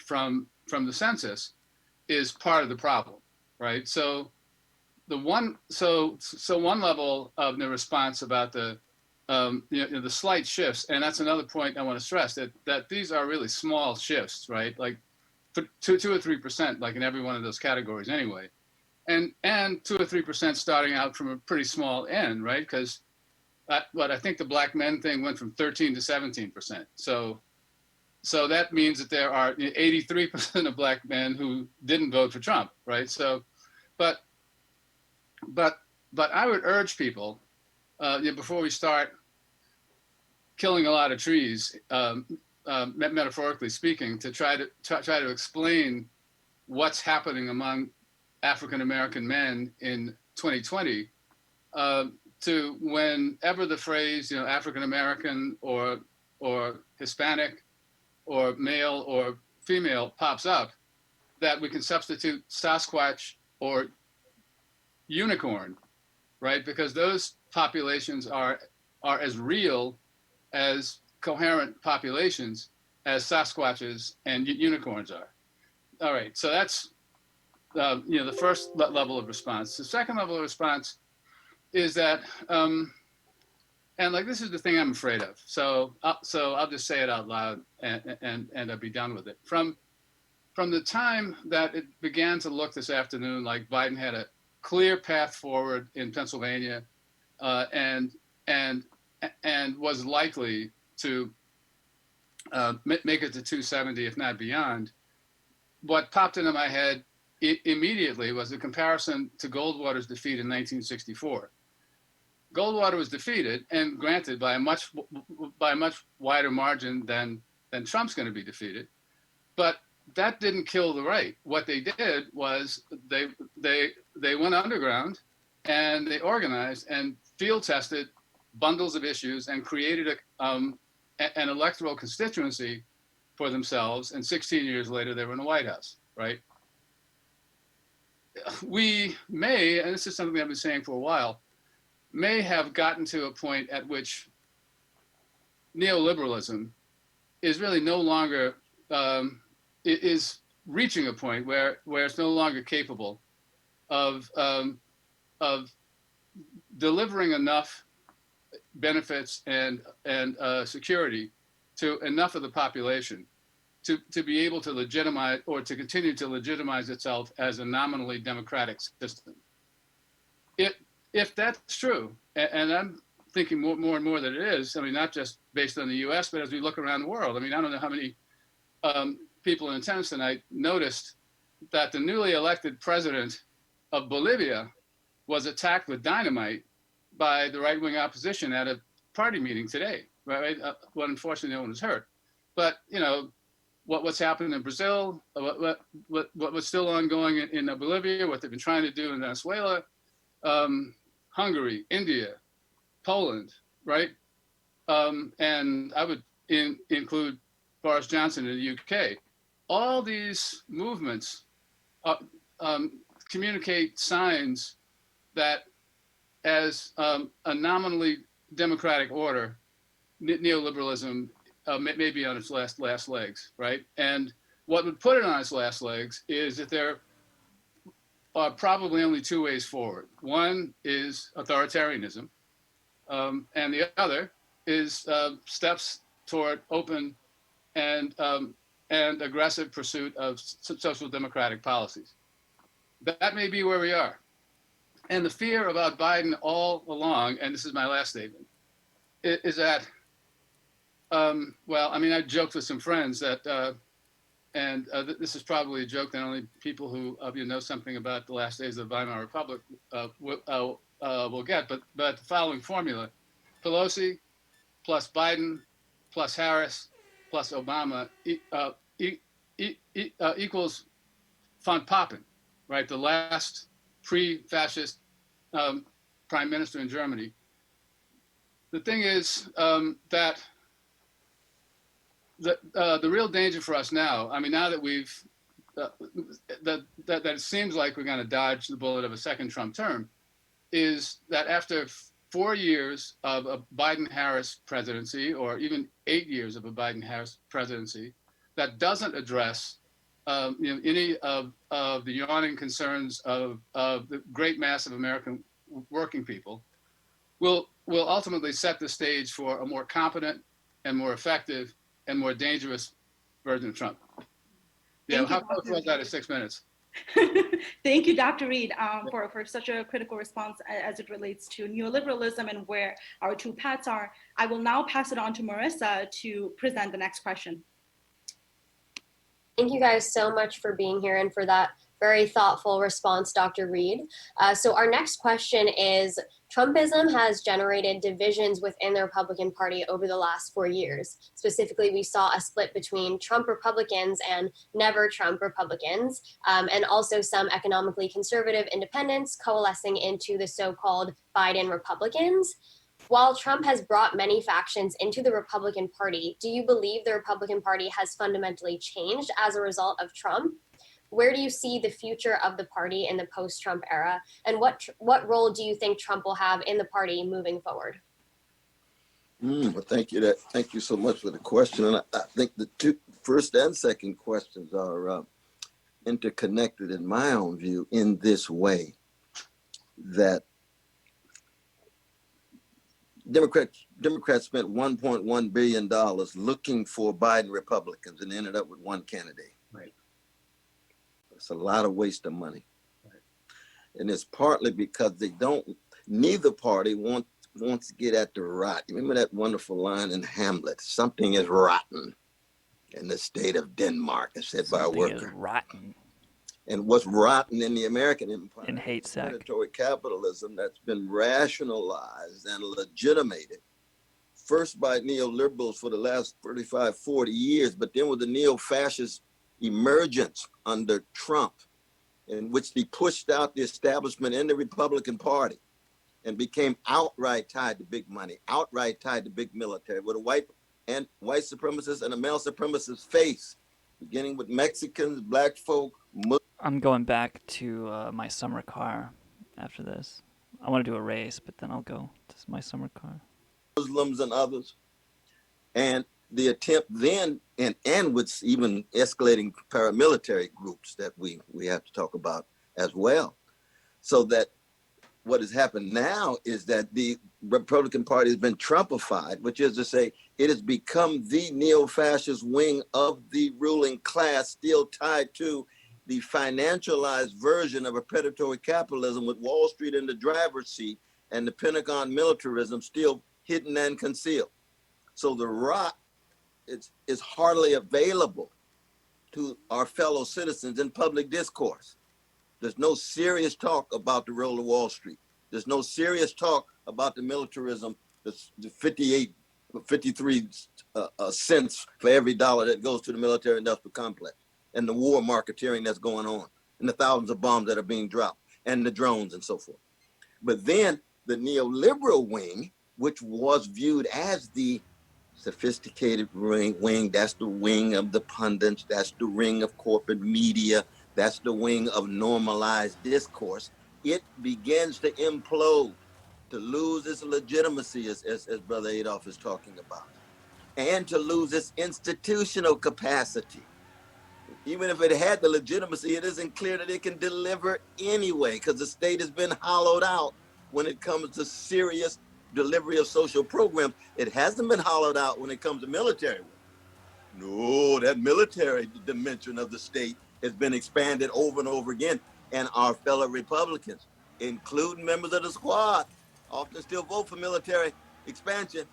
demand from the census is part of the problem, right? So one level of the response about the slight shifts, and that's another point I want to stress, that these are really small shifts, right? Like 2 or 3%, like in every one of those categories anyway, and 2 or 3% starting out from a pretty small end, right? Because what I think the black men thing went from 13 to 17%. So that means that there are 83% of black men who didn't vote for Trump, right? So, but but I would urge people, before we start killing a lot of trees, metaphorically speaking, to try to explain what's happening among African American men in 2020. To whenever the phrase, African American or Hispanic or male or female pops up, that we can substitute Sasquatch or unicorn, right? Because those populations are as real as coherent populations as Sasquatches and unicorns are. All right, so that's the first level of response. The second level of response is that, and like this is the thing I'm afraid of. So I'll just say it out loud and I'll be done with it. From the time that it began to look this afternoon like Biden had a clear path forward in Pennsylvania, and was likely to make it to 270, if not beyond, what popped into my head immediately was a comparison to Goldwater's defeat in 1964. Goldwater was defeated, and granted by a much wider margin than Trump's going to be defeated, but that didn't kill the right. What they did was they went underground and they organized and field tested bundles of issues and created an electoral constituency for themselves. And 16 years later, they were in the White House, right? We may, and this is something I've been saying for a while, may have gotten to a point at which neoliberalism is really no longer, is reaching a point where it's no longer capable of delivering enough benefits and security to enough of the population to be able to legitimize or to continue to legitimize itself as a nominally democratic system. If that's true, and I'm thinking more and more that it is, I mean, not just based on the US, but as we look around the world. I mean, I don't know how many people in attendance tonight noticed that the newly elected president of Bolivia was attacked with dynamite by the right-wing opposition at a party meeting today, right? Well, unfortunately, no one was hurt. But, what's happened in Brazil, what was still ongoing in Bolivia, what they've been trying to do in Venezuela, Hungary, India, Poland, right? And I would include Boris Johnson in the UK. All these movements communicate signs that as a nominally democratic order, neoliberalism may be on its last legs, right? And what would put it on its last legs is that there are probably only two ways forward. One is authoritarianism, and the other is steps toward open and aggressive pursuit of social democratic policies. That may be where we are. And the fear about Biden all along, and this is my last statement, is that, well, I mean, I joked with some friends that, this is probably a joke that only people who of you know something about the last days of the Weimar Republic will get, but the following formula: Pelosi plus Biden plus Harris plus Obama equals von Papen, right? The last pre-fascist prime minister in Germany. The thing is that the real danger for us now, I mean, now that we've, that it seems like we're going to dodge the bullet of a second Trump term, is that after 4 years of a Biden-Harris presidency, or even 8 years of a Biden-Harris presidency, that doesn't address any of the yawning concerns of the great mass of American working people will ultimately set the stage for a more competent and more effective and more dangerous version of Trump. Yeah, Thank you, how close was that at 6 minutes? Thank you, Dr. Reed, for such a critical response as it relates to neoliberalism and where our two paths are. I will now pass it on to Marissa to present the next question. Thank you guys so much for being here and for that very thoughtful response, Dr. Reed. So our next question is, Trumpism has generated divisions within the Republican Party over the last 4 years. Specifically, we saw a split between Trump Republicans and never Trump Republicans, and also some economically conservative independents coalescing into the so-called Biden Republicans. While Trump has brought many factions into the Republican Party, do you believe the Republican Party has fundamentally changed as a result of Trump? Where do you see the future of the party in the post-Trump era? And what role do you think Trump will have in the party moving forward? Well, thank you. Thank you so much for the question. And I think the two first and second questions are interconnected in my own view in this way, that Democrats spent $1.1 billion looking for Biden Republicans and ended up with one candidate. Right. It's a lot of waste of money. Right. And it's partly because neither party wants to get at the rot. Remember that wonderful line in Hamlet, something is rotten in the state of Denmark, as said by a worker. Something is rotten. And what's rotten in the American empire in hate sack. Predatory capitalism that's been rationalized and legitimated first by neoliberals for the last 35, 40 years, but then with the neo-fascist emergence under Trump, in which they pushed out the establishment in the Republican Party and became outright tied to big money, outright tied to big military, with a white supremacist and a male supremacist face, beginning with Mexicans, black folk, I'm going back to my summer car after this. I want to do a race, but then I'll go to my summer car. Muslims and others. And the attempt then, and with even escalating paramilitary groups that we have to talk about as well. So that what has happened now is that the Republican Party has been Trumpified, which is to say it has become the neo-fascist wing of the ruling class, still tied to the financialized version of a predatory capitalism with Wall Street in the driver's seat and the Pentagon militarism still hidden and concealed. So the rot is hardly available to our fellow citizens in public discourse. There's no serious talk about the role of Wall Street. There's no serious talk about the militarism, the 53 cents for every dollar that goes to the military industrial complex, and the war marketeering that's going on, and the thousands of bombs that are being dropped, and the drones and so forth. But then the neoliberal wing, which was viewed as the sophisticated wing, that's the wing of the pundits, that's the wing of corporate media, that's the wing of normalized discourse, it begins to implode, to lose its legitimacy, as Brother Adolph is talking about, and to lose its institutional capacity. Even if it had the legitimacy, it isn't clear that it can deliver anyway, because the state has been hollowed out when it comes to serious delivery of social programs. It hasn't been hollowed out when it comes to military work. No, that military dimension of the state has been expanded over and over again. And our fellow Republicans, including members of the squad, often still vote for military expansion.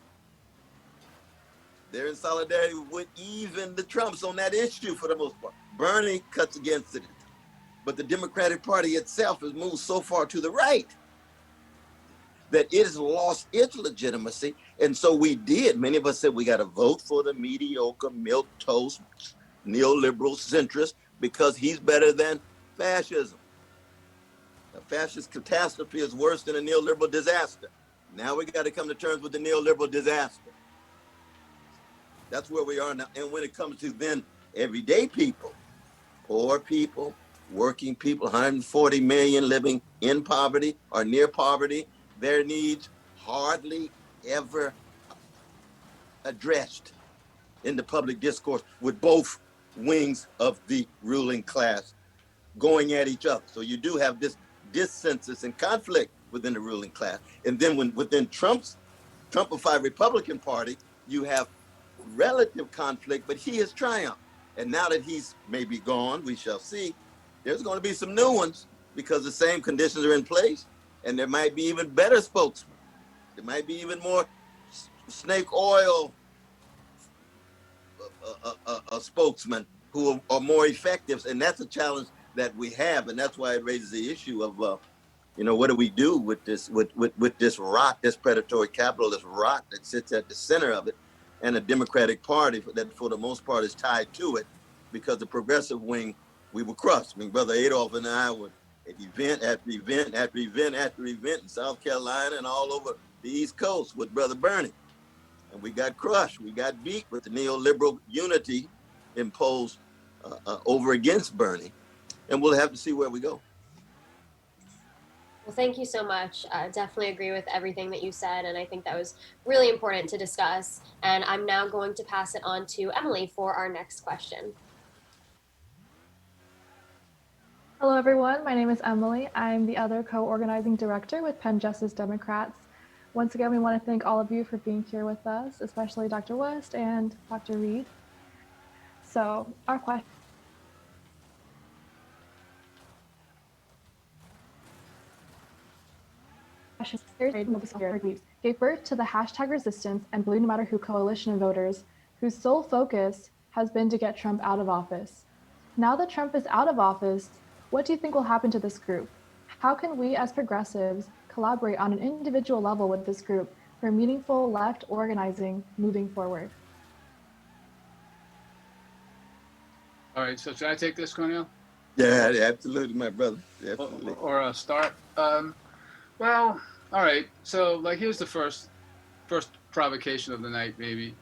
They're in solidarity with even the Trumps on that issue for the most part. Bernie cuts against it. But the Democratic Party itself has moved so far to the right that it has lost its legitimacy. And so many of us said we got to vote for the mediocre, milquetoast, neoliberal centrist because he's better than fascism. A fascist catastrophe is worse than a neoliberal disaster. Now we got to come to terms with the neoliberal disaster. That's where we are now. And when it comes to then everyday people, poor people, working people, 140 million living in poverty or near poverty, their needs hardly ever addressed in the public discourse with both wings of the ruling class going at each other. So you do have this dissensus and conflict within the ruling class. And then within Trumpified Republican Party, you have relative conflict, but he has triumphed. And now that he's maybe gone, we shall see, there's going to be some new ones because the same conditions are in place. And there might be even better spokesmen. There might be even more snake oil spokesmen who are more effective. And that's a challenge that we have. And that's why it raises the issue of, what do we do with this, with this rot, this predatory capitalist rot that sits at the center of it, and a Democratic Party that for the most part is tied to it, because the progressive wing, we were crushed. I mean, Brother Adolph and I were at event after event after event after event in South Carolina and all over the East Coast with Brother Bernie. And we got crushed. We got beat with the neoliberal unity imposed over against Bernie. And we'll have to see where we go. Well, thank you so much. Definitely agree with everything that you said, and I think that was really important to discuss. And I'm now going to pass it on to Emily for our next question. Hello, everyone. My name is Emily. I'm the other co-organizing director with Penn Justice Democrats. Once again, we want to thank all of you for being here with us, especially Dr. West and Dr. Reed. So our question gave birth to the hashtag resistance and Blue No Matter Who coalition of voters whose sole focus has been to get Trump out of office. Now that Trump is out of office, what do you think will happen to this group? How can we as progressives collaborate on an individual level with this group for meaningful left organizing moving forward? All right, so should I take this, Cornel? Yeah, absolutely, my brother. Absolutely. Or start? Well, all right. So, like, here's the first provocation of the night, maybe.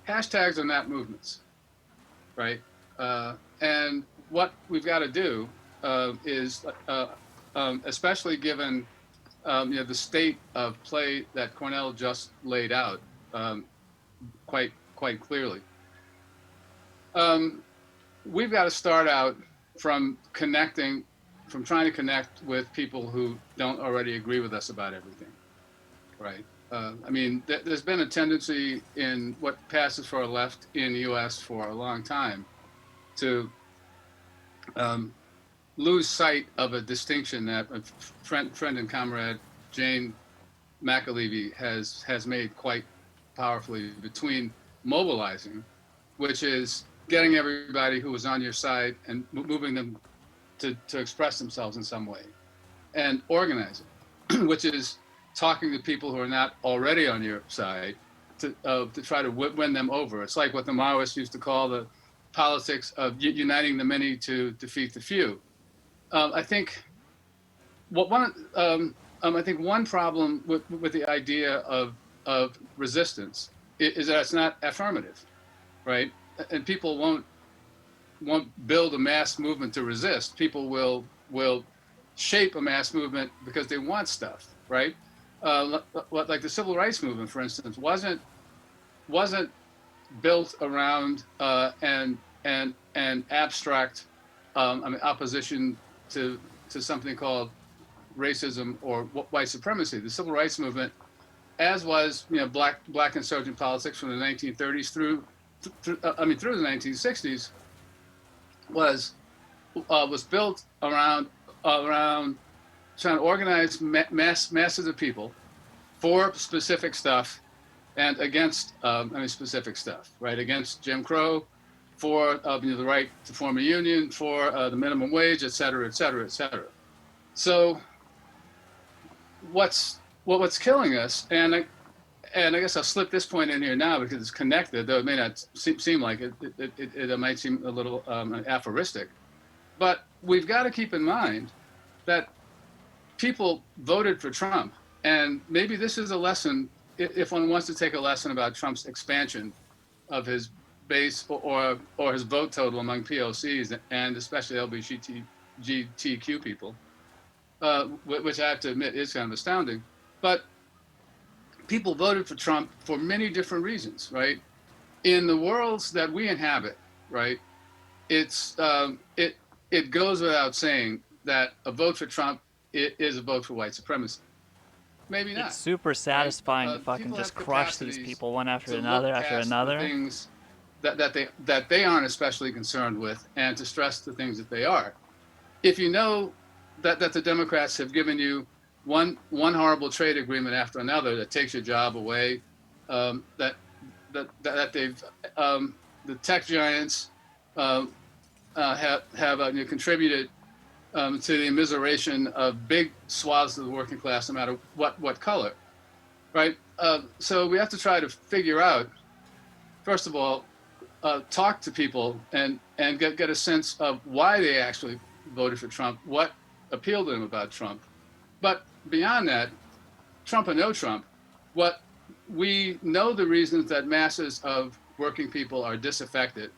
Hashtags are not movements, right? And what we've got to do is, especially given the state of play that Cornel just laid out quite clearly. We've got to start out from trying to connect with people who don't already agree with us about everything, right? I mean, there's been a tendency in what passes for a left in the U.S. for a long time to lose sight of a distinction that a friend and comrade Jane McAlevey has made quite powerfully between mobilizing, which is getting everybody who was on your side and moving them to express themselves in some way, and organizing, which is talking to people who are not already on your side to try to win them over. It's like what the Maoists used to call the politics of uniting the many to defeat the few. I think one problem with the idea of resistance is that it's not affirmative, right? And people won't build a mass movement to resist. People will shape a mass movement because they want stuff, right? Like the civil rights movement, for instance, wasn't built around an abstract opposition to something called racism or white supremacy. The civil rights movement, as was black insurgent politics from the 1930s through the 1960s, was built around trying to organize masses of people for specific stuff and against specific stuff, right? Against Jim Crow, for the right to form a union, for the minimum wage, et cetera, et cetera, et cetera. So what's killing us, and I guess I'll slip this point in here now because it's connected, though it may not seem like it. It might seem a little aphoristic, but we've got to keep in mind that people voted for Trump, and maybe this is a lesson if one wants to take a lesson about Trump's expansion of his base or his vote total among POCs and especially LGBTQ people, which I have to admit is kind of astounding, but people voted for Trump for many different reasons, right? in the worlds that we inhabit, right? It goes without saying that a vote for Trump is a vote for white supremacy. Maybe It's not, super right? satisfying to fucking People just have crush these capacities people one after to look another after past the another. things that they aren't especially concerned with, and to stress the things that they are. If you know that the Democrats have given you one horrible trade agreement after another that takes your job away, that they've the tech giants have contributed to the immiseration of big swaths of the working class, no matter what color, right? So we have to try to figure out, first of all, talk to people and get a sense of why they actually voted for Trump, what appealed to them about Trump. But beyond that, Trump or no Trump, what we know the reasons that masses of working people are disaffected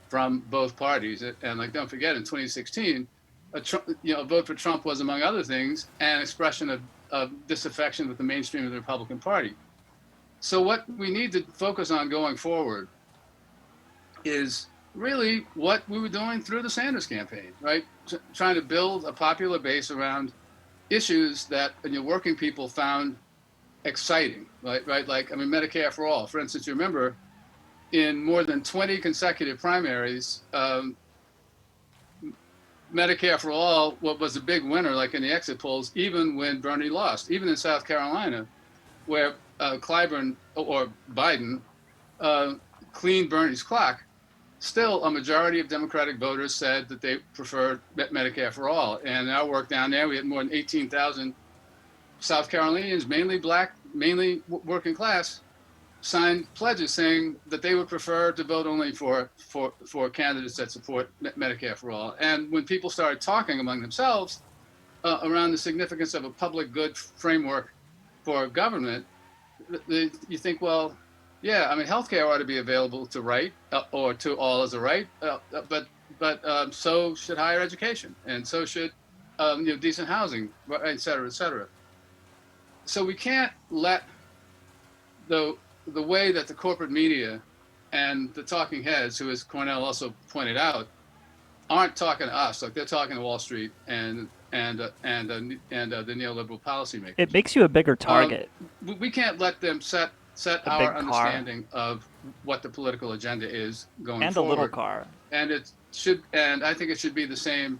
from both parties. And like, don't forget, in 2016, a vote for Trump was, among other things, an expression of disaffection with the mainstream of the Republican Party. So what we need to focus on going forward is really what we were doing through the Sanders campaign, right? Trying to build a popular base around issues that working people found exciting, right? Like, I mean, Medicare for all. For instance, you remember in more than 20 consecutive primaries, Medicare for all was a big winner, like in the exit polls, even when Bernie lost, even in South Carolina, where Clyburn or Biden cleaned Bernie's clock. Still, a majority of Democratic voters said that they preferred Medicare for all. And in our work down there, we had more than 18,000 South Carolinians, mainly black, mainly working class, signed pledges saying that they would prefer to vote only for candidates that support Medicare for all. And when people started talking among themselves around the significance of a public good framework for government, you think, well, yeah, I mean, healthcare ought to be available to right or to all as a right, but so should higher education, and so should decent housing, et cetera, et cetera. So we can't let the way that the corporate media and the talking heads, who, as Cornell also pointed out, aren't talking to us, like they're talking to Wall Street and the neoliberal policymakers. It makes you a bigger target. We can't let them set A our big car. understanding of what the political agenda is going And forward. a little car. And it should, and I think it should be the same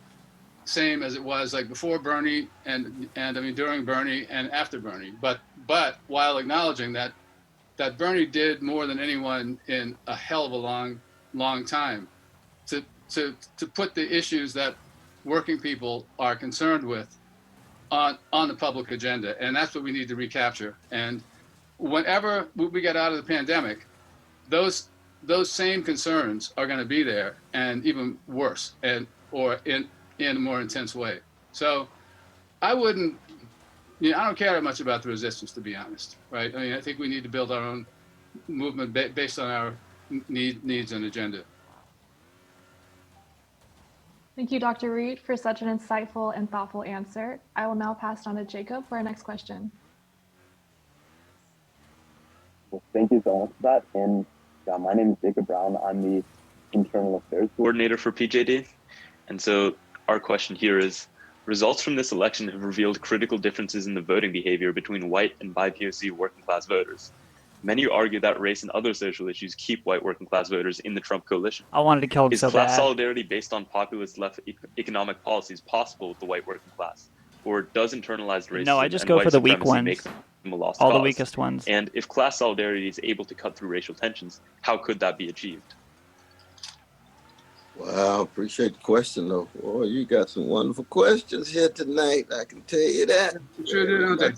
as it was like before Bernie and I mean during Bernie and after Bernie. But while acknowledging that Bernie did more than anyone in a hell of a long time to put the issues that working people are concerned with on the public agenda, and that's what we need to recapture. And whenever we get out of the pandemic, those same concerns are going to be there, and even worse, or in a more intense way. So I wouldn't, I don't care that much about the resistance, to be honest, right? I mean, I think we need to build our own movement based on our needs and agenda. Thank you, Dr. Reed, for such an insightful and thoughtful answer. I will now pass it on to Jacob for our next question. Well, thank you so much for that. And my name is Jacob Brown. I'm the Internal Affairs Coordinator for PJD. And so our question here is, results from this election have revealed critical differences in the voting behavior between white and BIPOC working class voters. Many argue that race and other social issues keep white working class voters in the Trump coalition. I wanted to kill him Is so class bad. solidarity based on populist left economic policies possible with the white working class? Or does internalized racism No, I just and go white for the weak supremacy ones. make them a lost All cause? the weakest ones. And if class solidarity is able to cut through racial tensions, how could that be achieved? Wow, appreciate the question, though. Boy, you got some wonderful questions here tonight. I can tell you that. Sure do, don't they?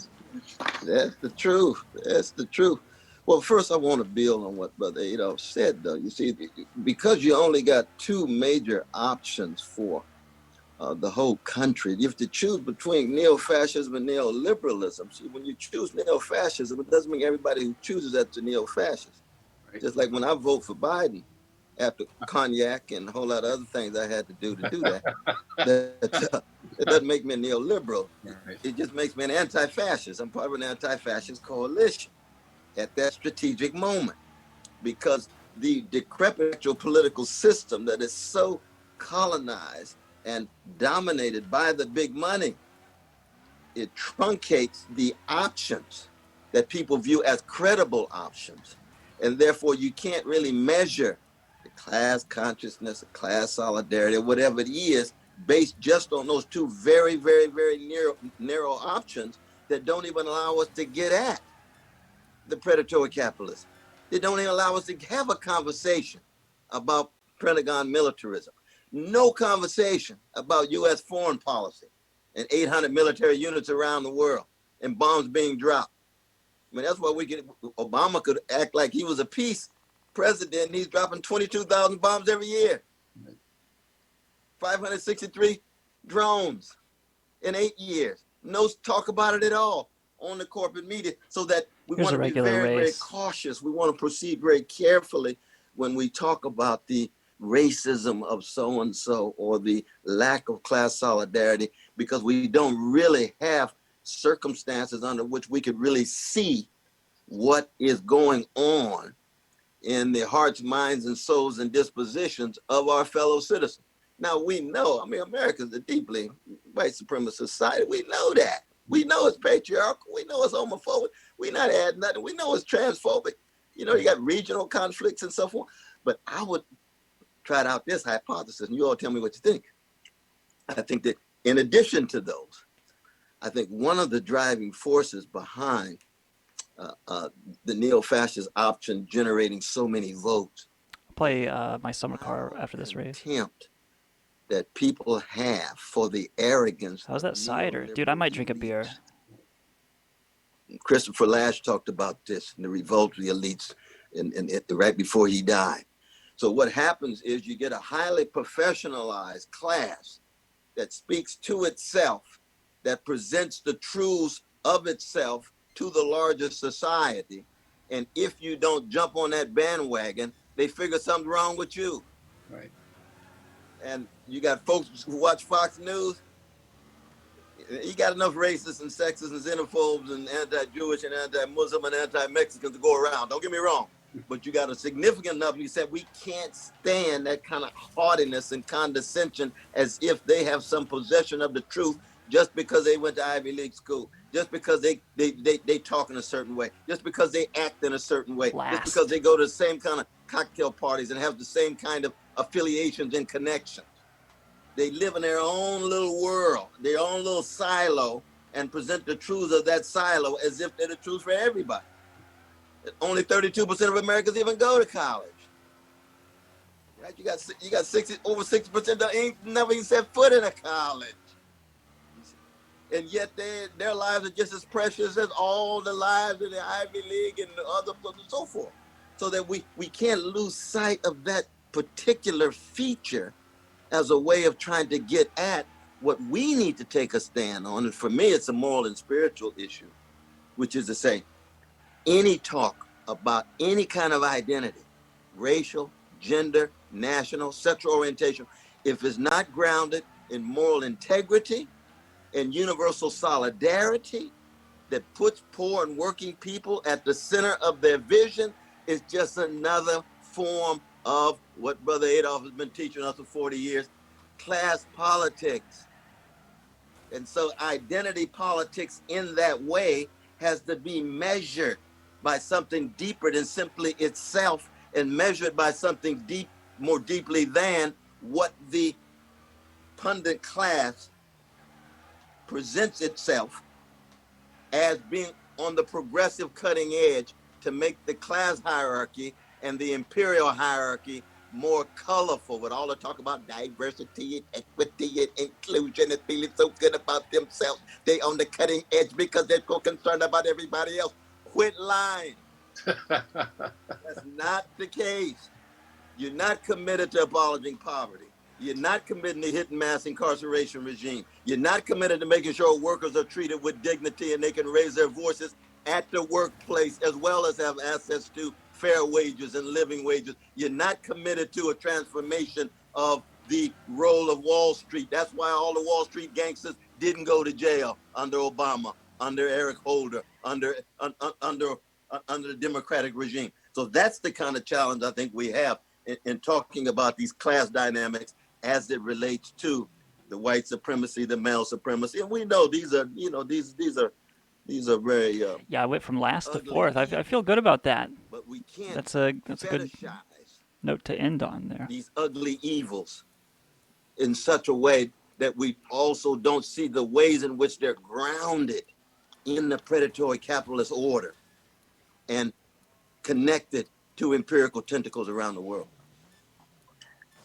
That's the truth. That's the truth. Well, first, I want to build on what Brother Adolph said, though. You see, because you only got two major options for the whole country, you have to choose between neo-fascism and neoliberalism. See, when you choose neo-fascism, it doesn't mean everybody who chooses that's a neo-fascist. Right. Just like when I vote for Biden, after cognac and a whole lot of other things I had to do that, it doesn't make me a neoliberal. Right. It just makes me an anti-fascist. I'm part of an anti-fascist coalition at that strategic moment, because the decrepit political system that is so colonized and dominated by the big money, it truncates the options that people view as credible options. And therefore, you can't really measure the class consciousness, class solidarity, or whatever it is, based just on those two very, very, very narrow options that don't even allow us to get at the predatory capitalism. They don't even allow us to have a conversation about Pentagon militarism. No conversation about U.S. foreign policy and 800 military units around the world and bombs being dropped. I mean, that's why Obama could act like he was a peace president and he's dropping 22,000 bombs every year. 563 drones in 8 years. No talk about it at all on the corporate media, so that we Here's want a to be regular very, very race. cautious. We want to proceed very carefully when we talk about the racism of so-and-so or the lack of class solidarity, because we don't really have circumstances under which we could really see what is going on in the hearts, minds, and souls and dispositions of our fellow citizens. Now, we know, I mean, America is a deeply white supremacist society. We know that. We know it's patriarchal. We know it's homophobic. We're not adding nothing. We know it's transphobic. You know, you got regional conflicts and so forth. But I would try out this hypothesis, and you all tell me what you think. I think that in addition to those, I think one of the driving forces behind the neo-fascist option generating so many votes, Play my summer car after this race. Attempt that people have for the arrogance. How's that cider? Dude, I might drink a beer. Christopher Lash talked about this in the revolt of the elites right before he died. So what happens is you get a highly professionalized class that speaks to itself, that presents the truths of itself to the larger society. And if you don't jump on that bandwagon, they figure something's wrong with you. Right. And you got folks who watch Fox News. You got enough racists and sexists and xenophobes and anti-Jewish and anti-Muslim and anti-Mexican to go around. Don't get me wrong. But you got a significant enough. You said we can't stand that kind of haughtiness and condescension as if they have some possession of the truth just because they went to Ivy League school, just because they talk in a certain way, just because they act in a certain way, just because they go to the same kind of cocktail parties and have the same kind of affiliations and connections. They live in their own little world, their own little silo, and present the truths of that silo as if they're the truth for everybody. Only 32% of Americans even go to college. Right? You got over 60% that ain't never even set foot in a college. And yet their lives are just as precious as all the lives in the Ivy League and the other and so forth. So that we can't lose sight of that particular feature as a way of trying to get at what we need to take a stand on. And for me, it's a moral and spiritual issue, which is to say, any talk about any kind of identity, racial, gender, national, sexual orientation, if it's not grounded in moral integrity and universal solidarity that puts poor and working people at the center of their vision, is just another form of what Brother Adolph has been teaching us for 40 years, class politics. And so identity politics in that way has to be measured by something deeper than simply itself, and measured by something more deeply than what the pundit class presents itself as being on the progressive cutting edge to make the class hierarchy and the imperial hierarchy more colorful, with all the talk about diversity and equity and inclusion and feeling so good about themselves. They on the cutting edge because they're so concerned about everybody else. Quit lying. That's not the case. You're not committed to abolishing poverty. You're not committed to hitting mass incarceration regime. You're not committed to making sure workers are treated with dignity and they can raise their voices at the workplace, as well as have access to fair wages and living wages. You're not committed to a transformation of the role of Wall Street. That's why all the Wall Street gangsters didn't go to jail under Obama, under Eric Holder, under the Democratic regime. So So that's the kind of challenge I think we have in talking about these class dynamics as it relates to the white supremacy, the male supremacy. And we know these are, these are very Yeah, I went from last to ugly fourth. I feel good about that. but we can't That's a good fetishize note to end on there. these ugly evils in such a way that we also don't see the ways in which they're grounded in the predatory capitalist order and connected to empirical tentacles around the world.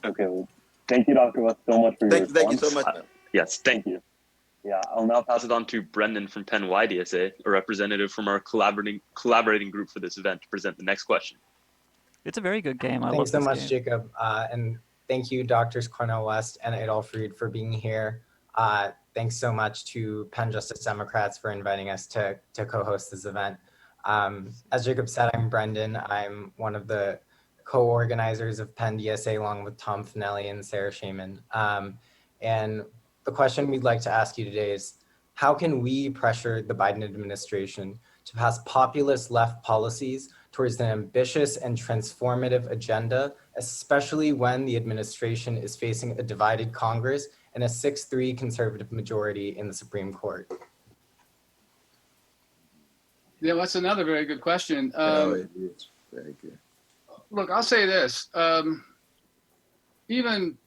Okay, well, thank you, Dr. West, so much for your response. Thank you so much. Yes, Thank you. Yeah, I'll now pass it on to Brendan from Penn YDSA, a representative from our collaborating group for this event, to present the next question. It's a very good game. I love Thanks so this much, game. Jacob. And thank you, Doctors Cornell West and Adolph Reed, for being here. Thanks so much to Penn Justice Democrats for inviting us to co-host this event. As Jacob said, I'm Brendan. I'm one of the co-organizers of Penn DSA along with Tom Finelli and Sarah Shaman. And the question we'd like to ask you today is, how can we pressure the Biden administration to pass populist left policies towards an ambitious and transformative agenda, especially when the administration is facing a divided Congress and a 6-3 conservative majority in the Supreme Court? Yeah, that's another very good question. It is. Very good. Look, I'll say this. Even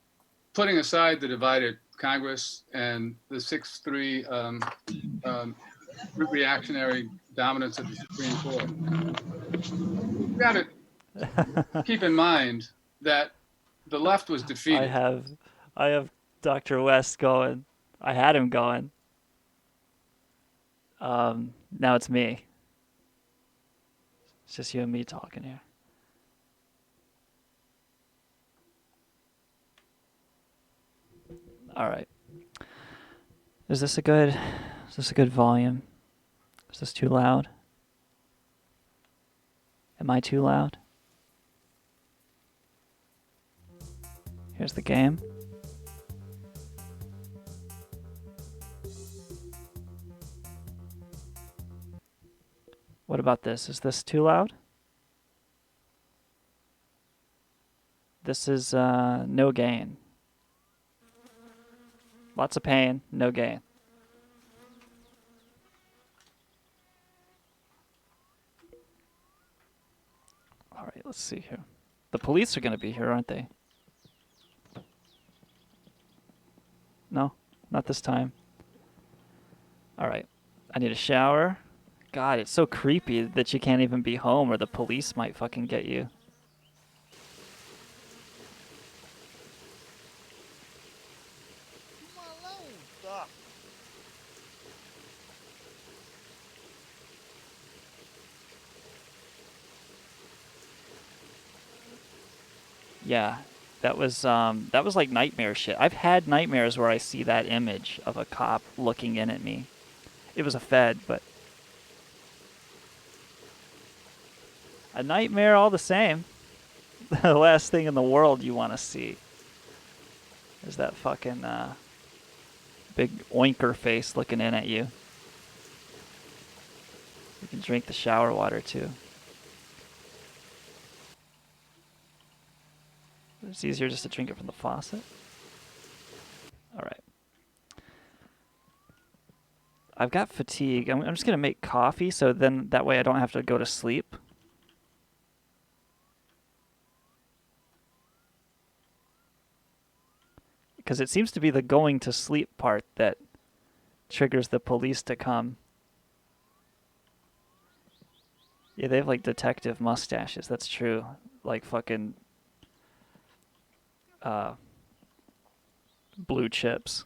putting aside the divided Congress and the 6-3 reactionary dominance of the Supreme Court, we've got to keep in mind that the left was defeated. I have Dr. West going. I had him going. Now it's me. It's just you and me talking here. All right. Is this a good volume? Is this too loud? Am I too loud? Here's the game. What about this? Is this too loud? This is no gain. Lots of pain, no gain. All right, let's see here. The police are going to be here, aren't they? No, not this time. All right, I need a shower. God, it's so creepy that you can't even be home or the police might fucking get you. Yeah, that was like nightmare shit. I've had nightmares where I see that image of a cop looking in at me. It was a Fed, but a nightmare all the same. The last thing in the world you want to see is that fucking big oinker face looking in at you. You can drink the shower water too. It's easier just to drink it from the faucet. All right. I've got fatigue. I'm just going to make coffee so then that way I don't have to go to sleep. Because it seems to be the going to sleep part that triggers the police to come. Yeah, they have like detective mustaches. That's true. Like fucking blue chips.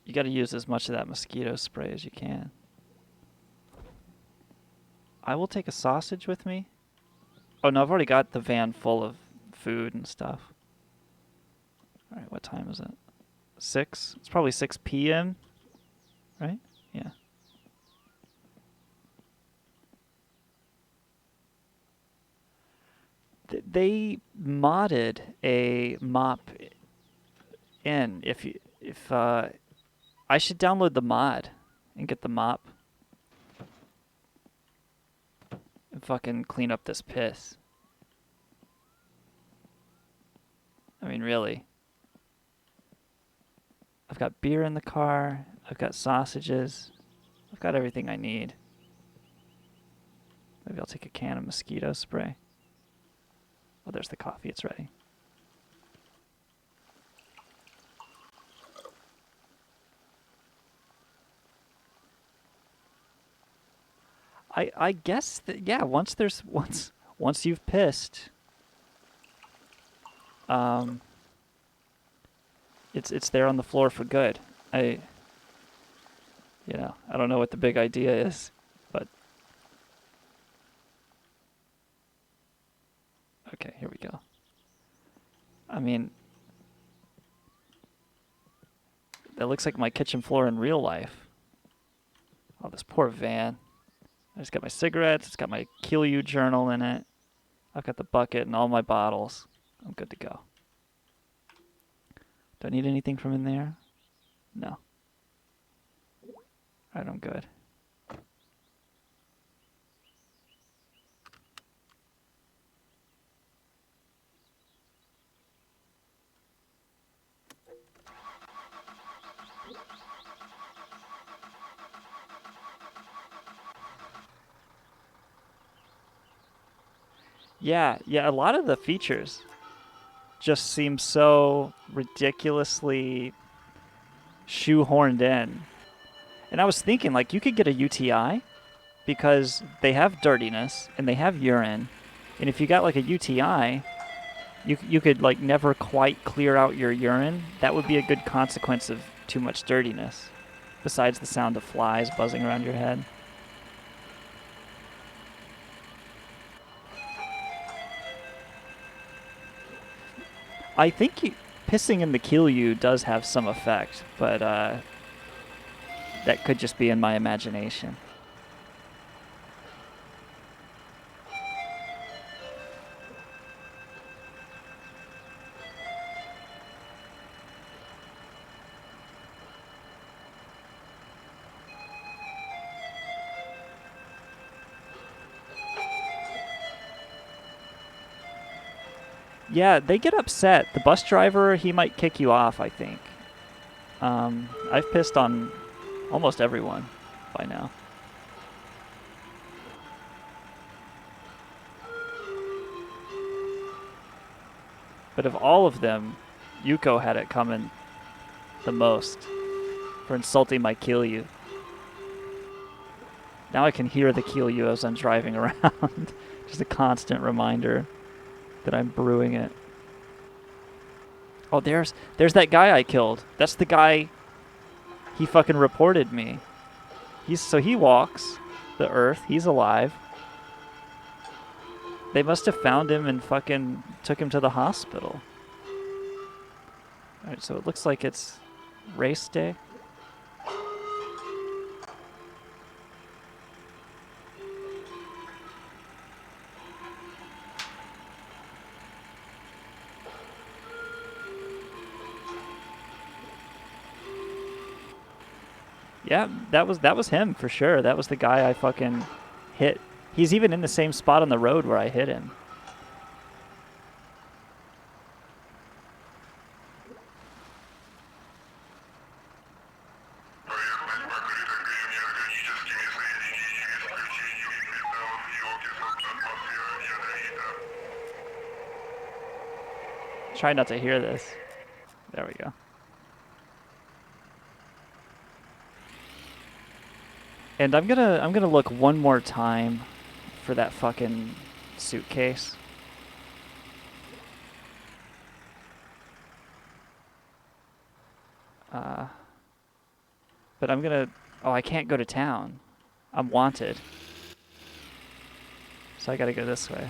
You got to use as much of that mosquito spray as you can. I will take a sausage with me. Oh no, I've already got the van full of food and stuff. All right, what time is it? 6? It's probably 6 p.m. Right? Yeah. They modded a mop in. If I should download the mod and get the mop and fucking clean up this piss. I mean, really. I've got beer in the car. I've got sausages. I've got everything I need. Maybe I'll take a can of mosquito spray. Oh, there's the coffee. It's ready. I guess that, yeah, once you've pissed, it's there on the floor for good. I don't know what the big idea is, but okay, here we go. I mean, that looks like my kitchen floor in real life. Oh, this poor van. I just got my cigarettes. It's got my Kill You journal in it. I've got the bucket and all my bottles. I'm good to go. Do I need anything from in there? No. All right, I'm good. Yeah, a lot of the features just seem so ridiculously shoehorned in. And I was thinking, like, you could get a UTI because they have dirtiness and they have urine. And if you got, like, a UTI, you could, like, never quite clear out your urine. That would be a good consequence of too much dirtiness, besides the sound of flies buzzing around your head. I think pissing in the Kill You does have some effect, but that could just be in my imagination. Yeah, they get upset. The bus driver, he might kick you off, I think. I've pissed on almost everyone by now. But of all of them, Yuko had it coming the most for insulting my Kill You. Now I can hear the Kill You as I'm driving around. Just a constant reminder that I'm brewing it. Oh, there's that guy I killed. That's the guy. He fucking reported me. He walks the earth. He's alive. They must have found him and fucking took him to the hospital. Alright, so it looks like it's race day. Yeah, that was him for sure. That was the guy I fucking hit. He's even in the same spot on the road where I hit him. Try not to hear this. There we go. And I'm gonna look one more time for that fucking suitcase. But I'm gonna. Oh, I can't go to town. I'm wanted. So I gotta go this way.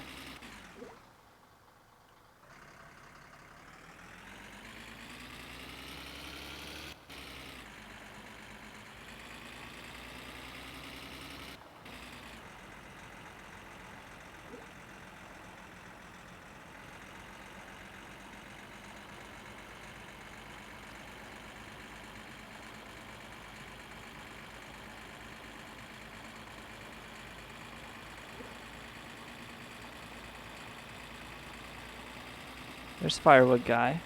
There's firewood guy.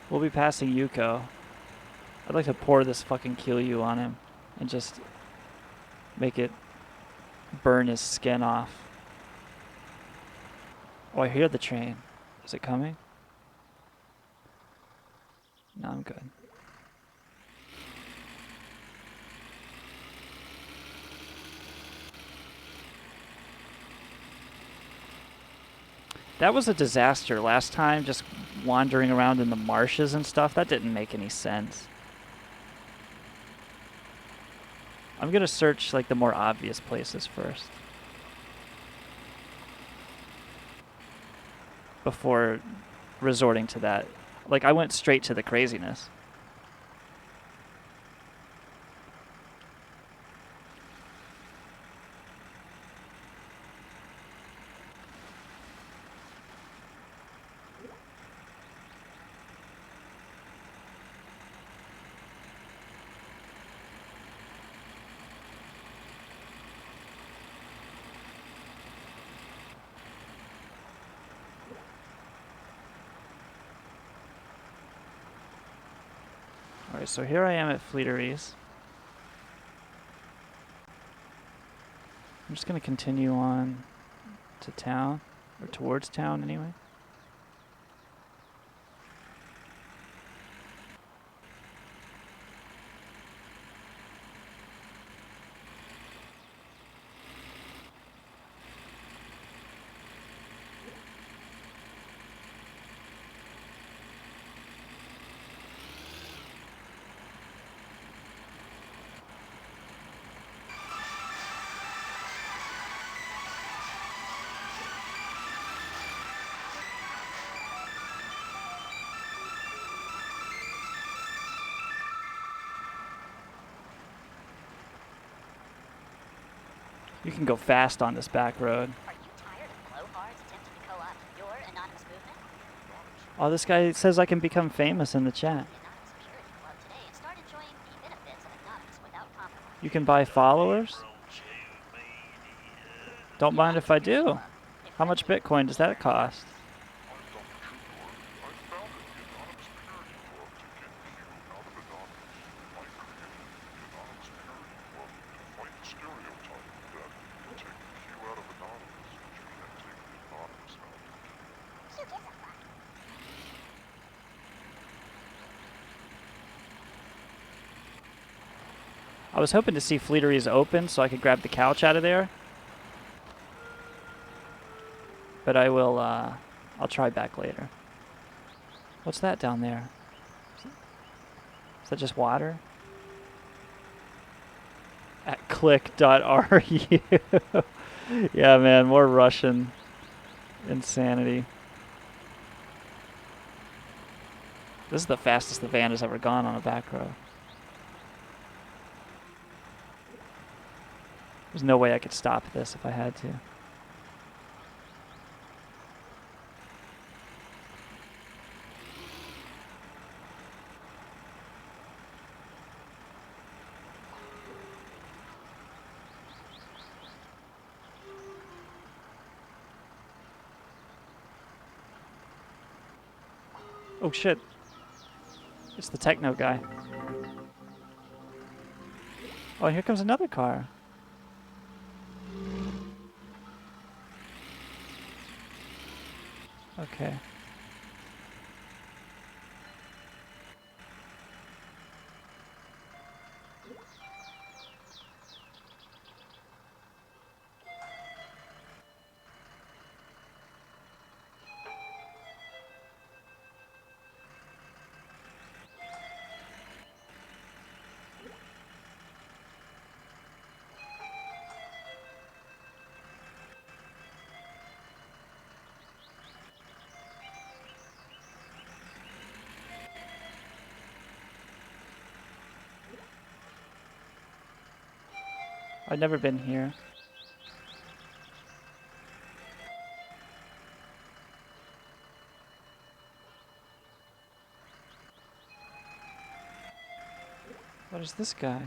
We'll be passing Yuko. I'd like to pour this fucking Kiryu on him and just make it burn his skin off. Oh, I hear the train. Is it coming? No, I'm good. That was a disaster last time, just wandering around in the marshes and stuff. That didn't make any sense. I'm gonna search like the more obvious places first, before resorting to that. Like, I went straight to the craziness. Alright, so here I am at Fleeteries. I'm just gonna continue on to town, or towards town anyway. You can go fast on this back road. Are you tired of blowhards attempting to co-opt your anonymous movement? Oh, this guy says I can become famous in the chat. The Anonymous Security Club today and start enjoying the benefits of Anonymous without compromise. You can buy followers? Don't mind if I do. How much Bitcoin does that cost? I was hoping to see Fleeteries open so I could grab the couch out of there. But I will, I'll try back later. What's that down there? Is that just water? At click.ru. Yeah, man, more Russian insanity. This is the fastest the van has ever gone on a back road. There's no way I could stop this if I had to. Oh shit. It's the techno guy. Oh, here comes another car. Okay. I've never been here. What is this guy?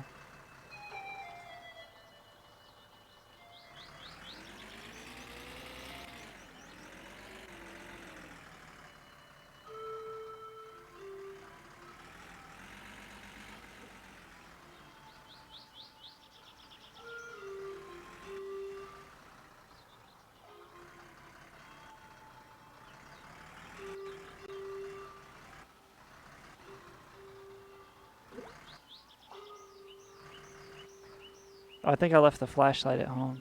Oh, I think I left the flashlight at home.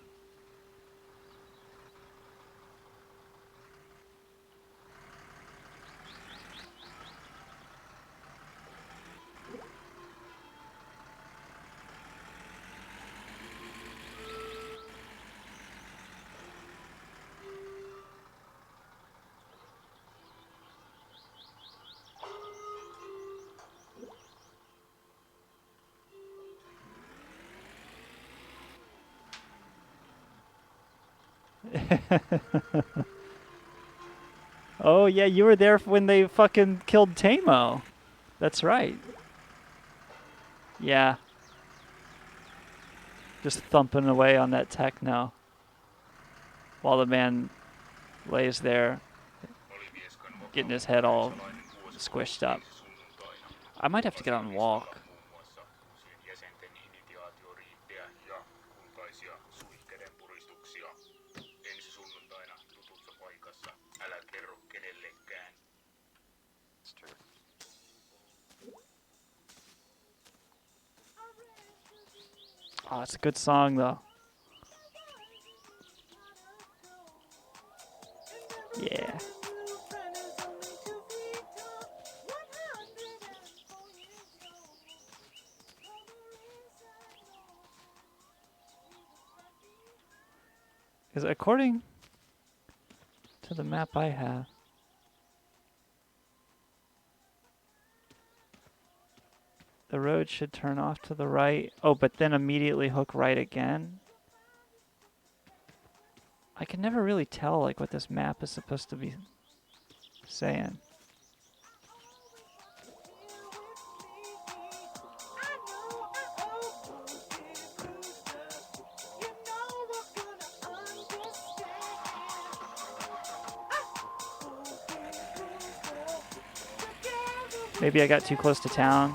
Oh, yeah, you were there when they fucking killed Tamo. That's right. Yeah. Just thumping away on that techno while the man lays there getting his head all squished up. I might have to get out and walk. It's true. Oh, it's a good song, though. Yeah. Because according to the map I have, the road should turn off to the right. Oh, but then immediately hook right again. I can never really tell like what this map is supposed to be saying. Maybe I got too close to town.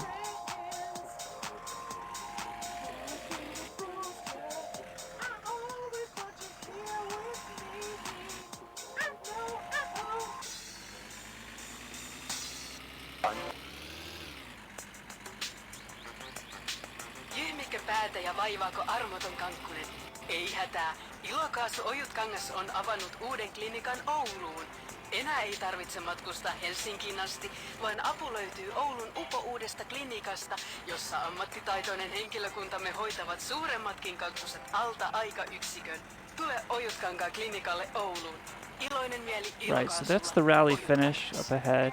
Jyhmikö päätä ja vaivaako armoton kankkunen? Ei hätää. Ilokaasu Ojutkangas on avannut uuden klinikan Ouluun. Enää ei tarvitse matkustaa Helsinkiin asti, vaan apu löytyy Oulun upouudesta klinikasta, jossa ammattitaitoinen henkilökuntamme hoitavat suuremmatkin kankkuset alta aikayksikön. Tule Ojutkankaan klinikalle Ouluun. Iloinen mieli Ilokaasulla. Right, so that's the rally finish up ahead.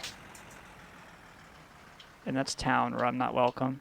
And that's town where I'm not welcome.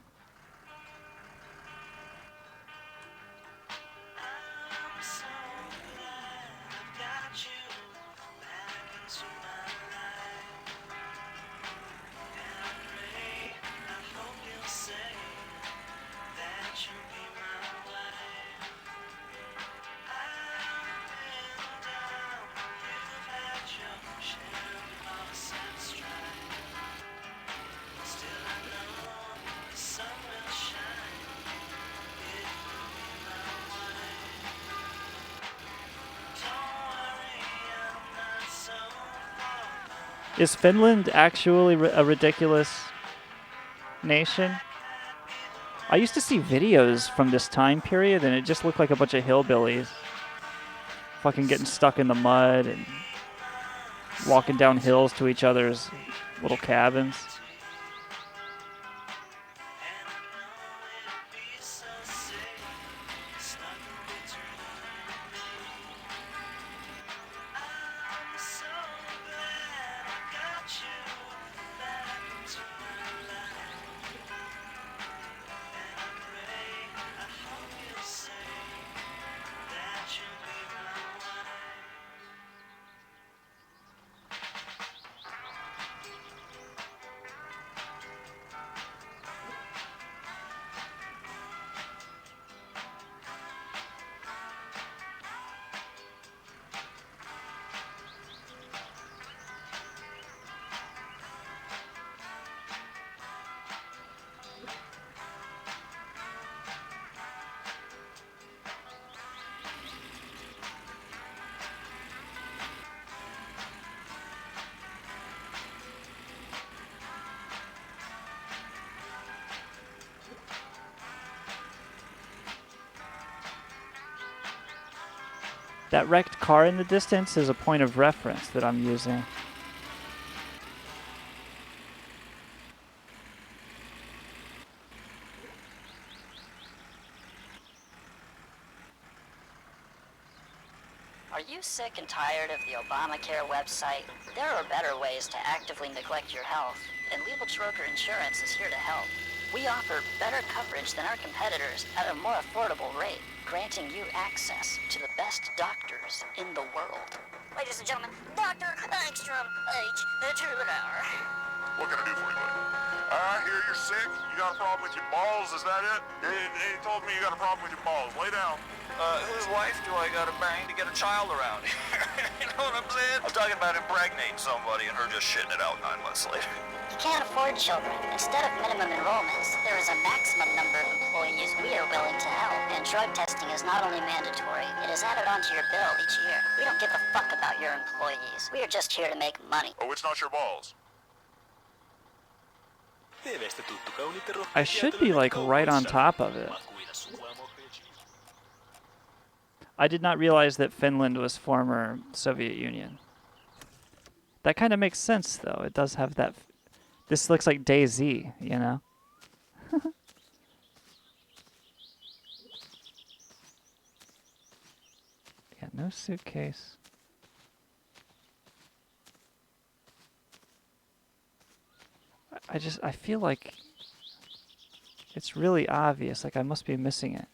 Is Finland actually a ridiculous nation? I used to see videos from this time period and it just looked like a bunch of hillbillies fucking getting stuck in the mud and walking down hills to each other's little cabins. That wrecked car in the distance is a point of reference that I'm using. Are you sick and tired of the Obamacare website? There are better ways to actively neglect your health, and Liebel Schroeder Insurance is here to help. We offer better coverage than our competitors at a more affordable rate, granting you access to the best doctors in the world. Ladies and gentlemen, Dr. Ekstrom H. Trudeau. What can I do for you, buddy? I hear you're sick. You got a problem with your balls, is that it? He told me you got a problem with your balls. Lay down. Whose wife do I gotta bang to get a child around? You know what I'm saying? I'm talking about impregnating somebody and her just shitting it out 9 months later. You can't afford children. Instead of minimum enrollments, there is a maximum number of employees we are willing to help. And drug testing is not only mandatory, it is added onto your bill each year. We don't give a fuck about your employees. We are just here to make money. Oh, it's not your balls. I should be like right on top of it. I did not realize that Finland was former Soviet Union. That kind of makes sense, though. It does have that. This looks like DayZ, you know? Yeah, no suitcase. I feel like it's really obvious, like I must be missing it.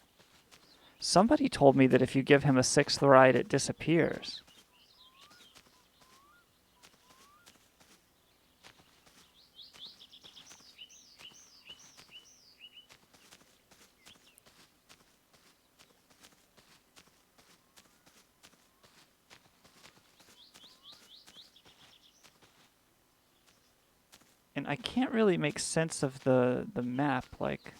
Somebody told me that if you give him a 6th ride, it disappears. And I can't really make sense of the map, like...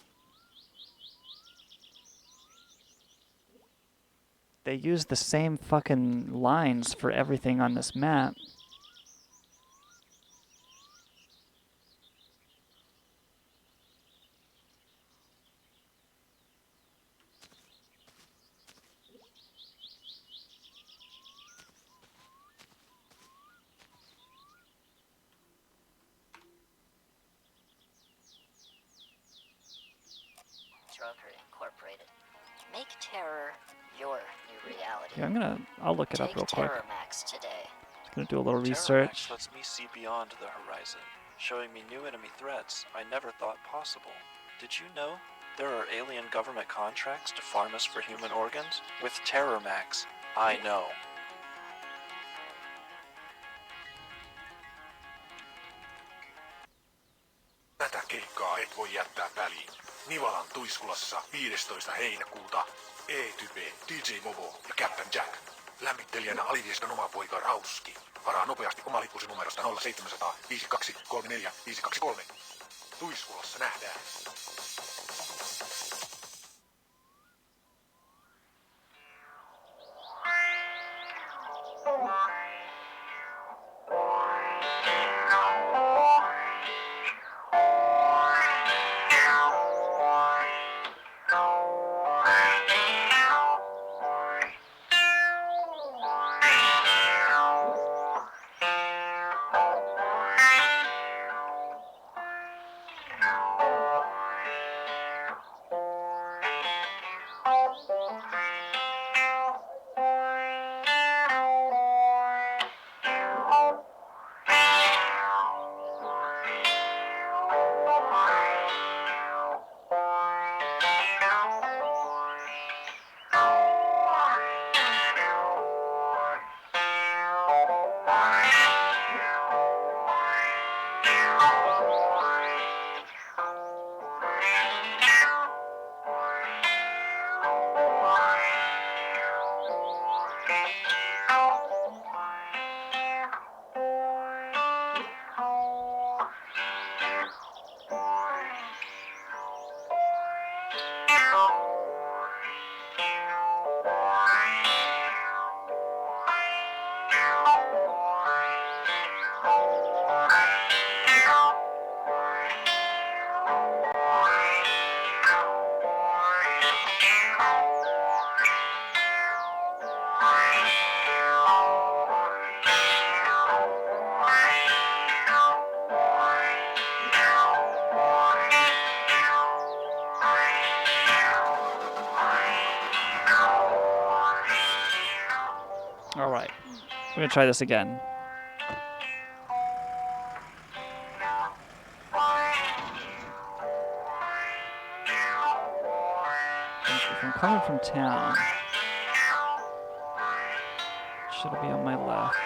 They use the same fucking lines for everything on this map. Drucker Incorporated. Make terror your new reality. Yeah, I'll look it up Take real quick. Terror Max today. Just gonna do a little Terramax research. lets me see beyond the horizon, showing me new enemy threats I never thought possible. Did you know there are alien government contracts to farm us for human organs? With Terramax, I know. Tätä keikkaa et voi jättää väliin. Nivalan Tuiskulassa 15. heinäkuuta. E-Type, DJ Movo ja Captain Jack. Lämmittelijänä Alivieskan oma poika Rauski. Varaa nopeasti oma lippusi numerosta 0700 52 34 523. Tuiskulassa nähdään. We're gonna try this again. If I'm coming from town, should it be on my left?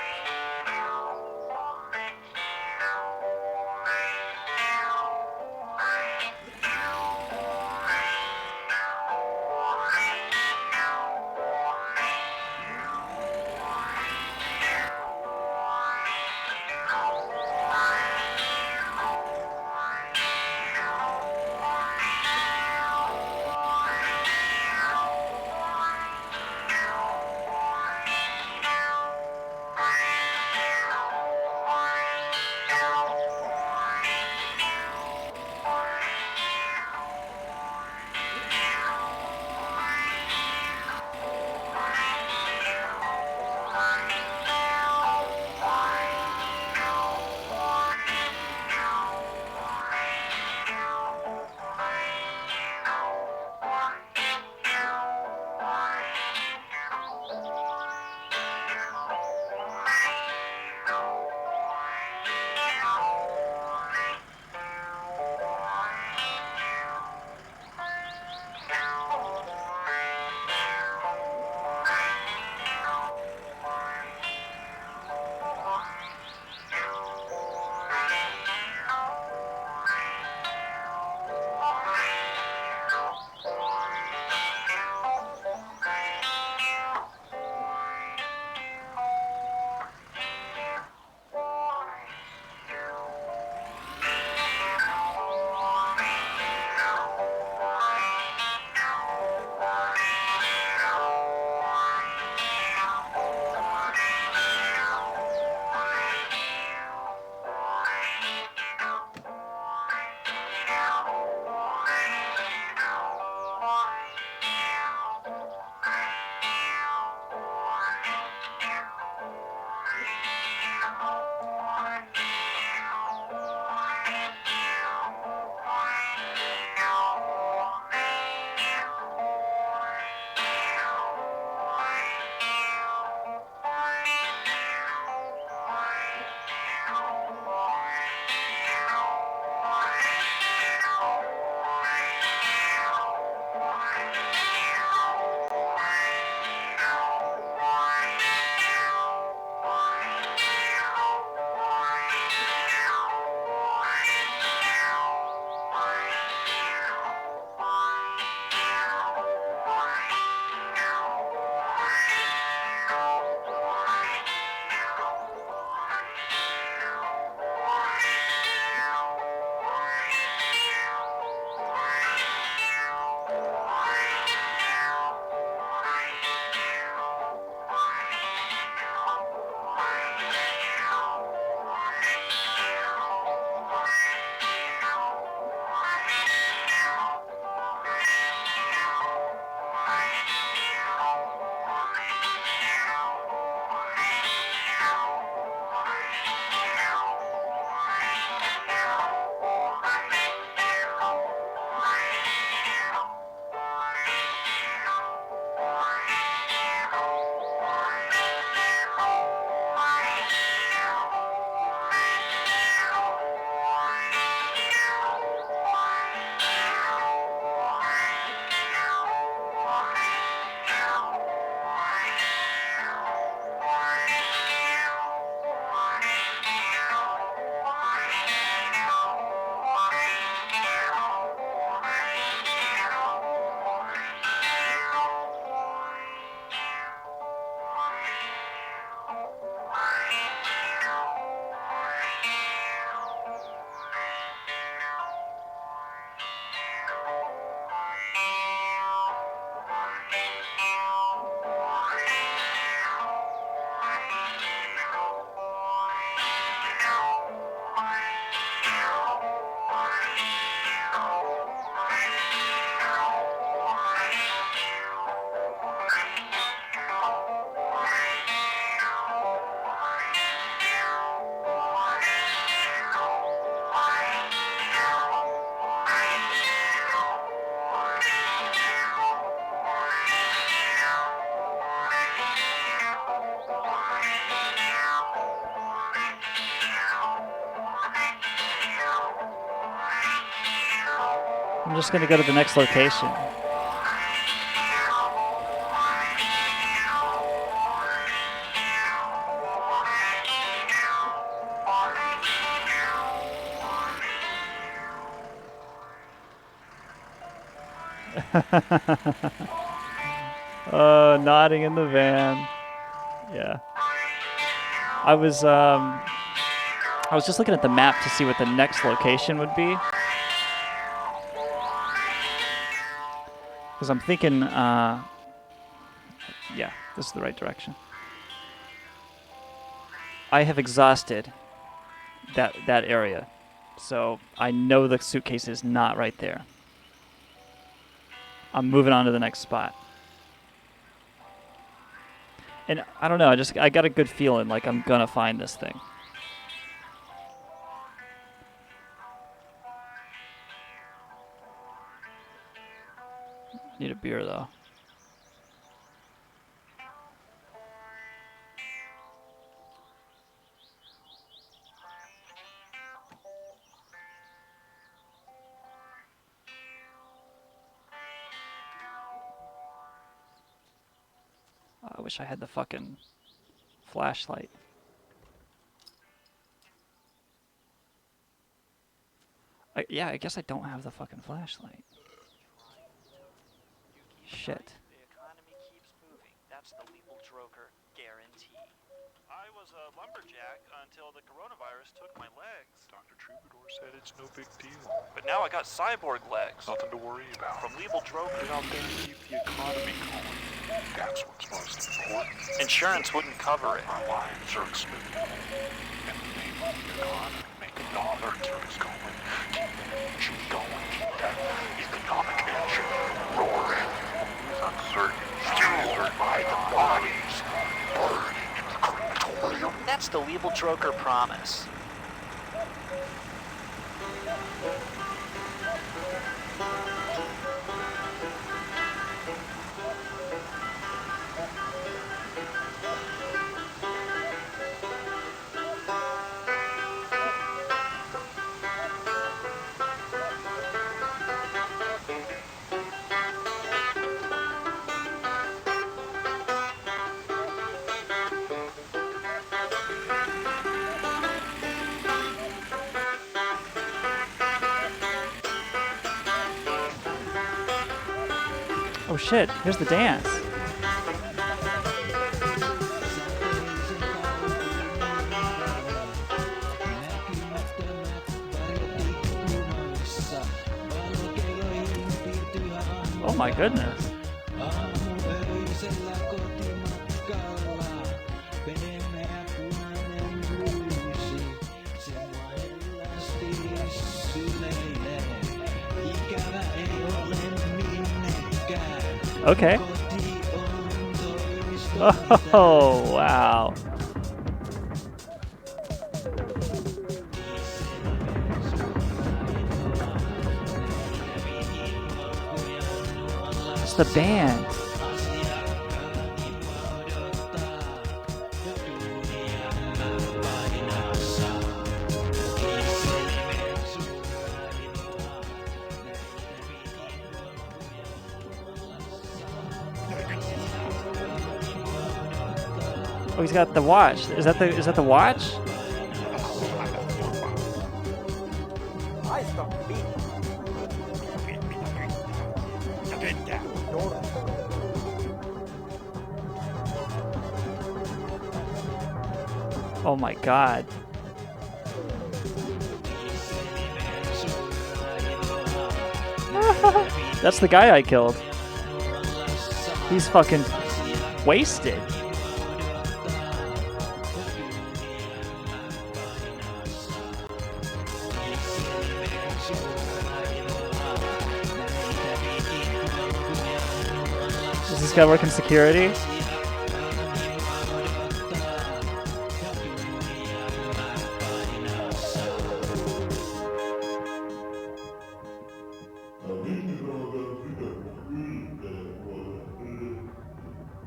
I'm just gonna go to the next location. Nodding in the van. Yeah. I was just looking at the map to see what the next location would be. Because I'm thinking, yeah, this is the right direction. I have exhausted that area. So I know the suitcase is not right there. I'm moving on to the next spot. And I don't know, I got a good feeling like I'm gonna find this thing. Need a beer though. I wish I had the fucking flashlight. Yeah, I guess I don't have the fucking flashlight. Shit. The economy keeps moving. That's the Leibel-Droker guarantee. I was a lumberjack until the coronavirus took my legs. Dr. Troubadour said it's no big deal. But now I got cyborg legs. Nothing to worry about. From Leibel-Droker. Get out there and keep the economy going. That's what's most important. Insurance wouldn't cover it. Our lives are expensive. And we make the economy, make a dollar, keep us going. Keep the engine going. Keep that economic engine roaring. It's uncertain. Fueled by the bodies. Burning in the crematorium. That's the Leibel-Droker promise. Oh shit, here's the dance. Oh my goodness. Okay. Oh, wow. It's the band. Oh, he's got the watch. Is that the watch? Oh my god. That's the guy I killed. He's fucking wasted. Does this guy work in security?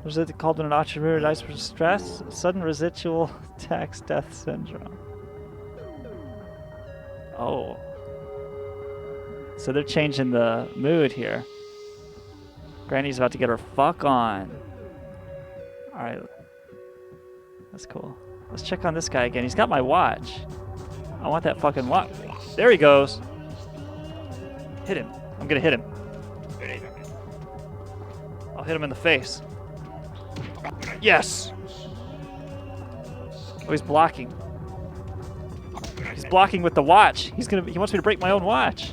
Was it called an entrepreneur for stress? Sudden residual tax death syndrome. Oh. So they're changing the mood here. Granny's about to get her fuck on. Alright. That's cool. Let's check on this guy again. He's got my watch. I want that fucking watch. There he goes. Hit him. I'm gonna hit him. I'll hit him in the face. Yes! Oh, he's blocking. He's blocking with the watch. He wants me to break my own watch.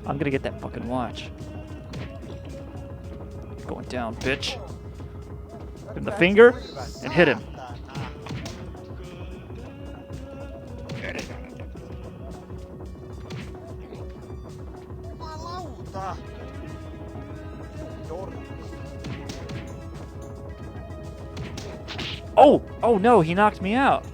I'm gonna get that fucking watch. Going down, bitch. Give him the finger and hit him. Oh! Oh no, he knocked me out.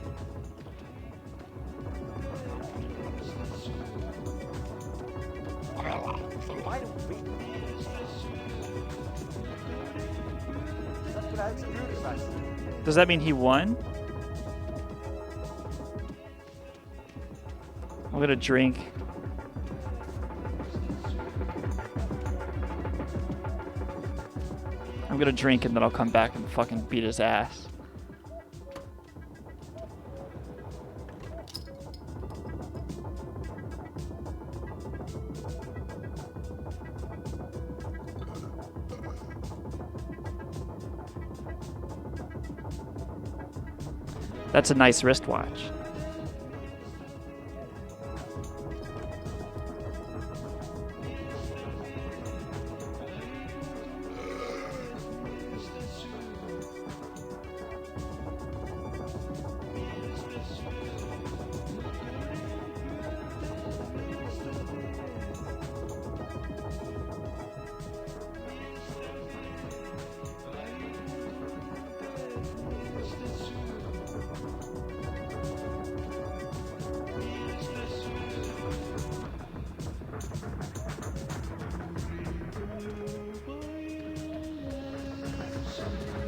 Does that mean he won? I'm gonna drink. I'm gonna drink and then I'll come back and fucking beat his ass. That's a nice wristwatch.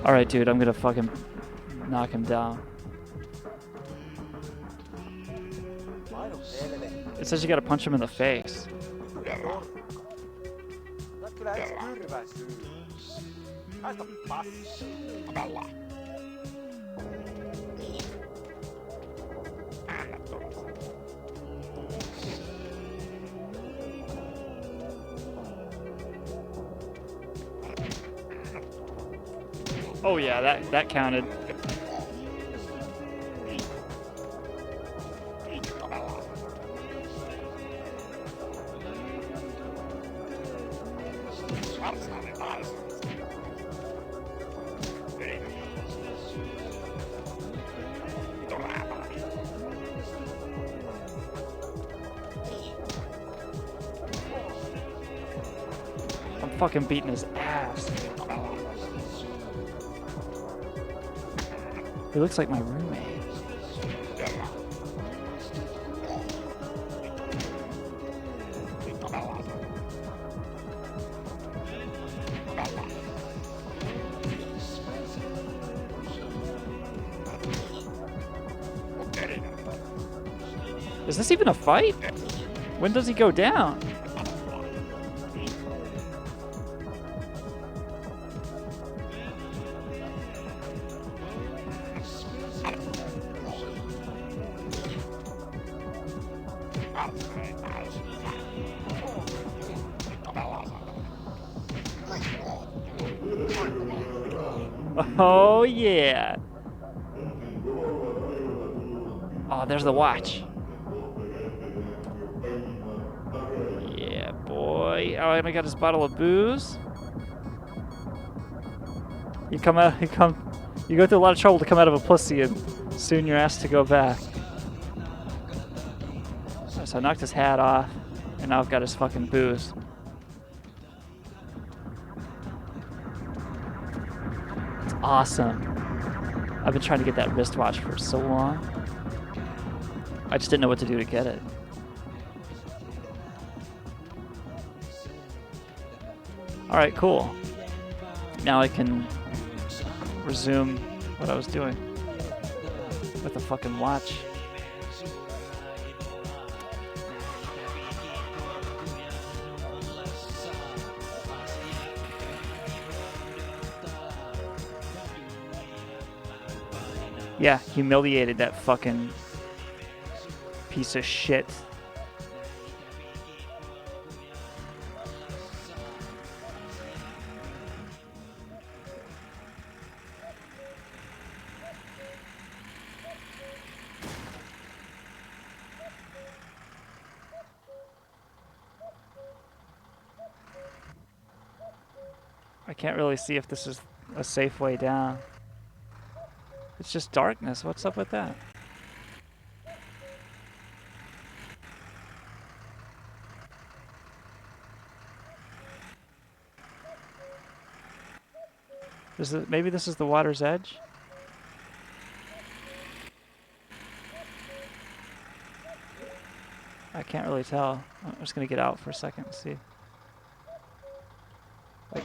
Alright, dude, I'm gonna fucking knock him down. It says you gotta punch him in the face. Oh yeah, that counted. I'm fucking beating his ass. He looks like my roommate. Is this even a fight? When does he go down? Oh yeah. Oh, there's the watch. Yeah, boy. Oh, and I got his bottle of booze. You go through a lot of trouble to come out of a pussy, and soon you're asked to go back. So I knocked his hat off, and now I've got his fucking booze. It's awesome. I've been trying to get that wristwatch for so long. I just didn't know what to do to get it. Alright, cool. Now I can resume what I was doing with the fucking watch. Yeah, humiliated that fucking piece of shit. I can't really see if this is a safe way down. It's just darkness. What's up with that? Maybe this is the water's edge? I can't really tell. I'm just gonna get out for a second and see. Like,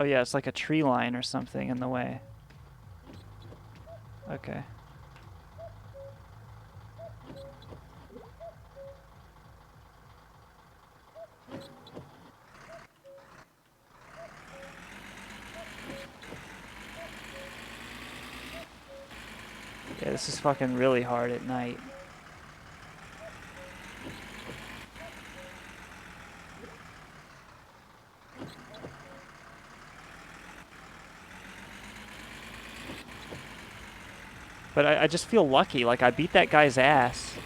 oh yeah, it's like a tree line or something in the way. Okay. Yeah, this is fucking really hard at night. But I just feel lucky. Like, I beat that guy's ass.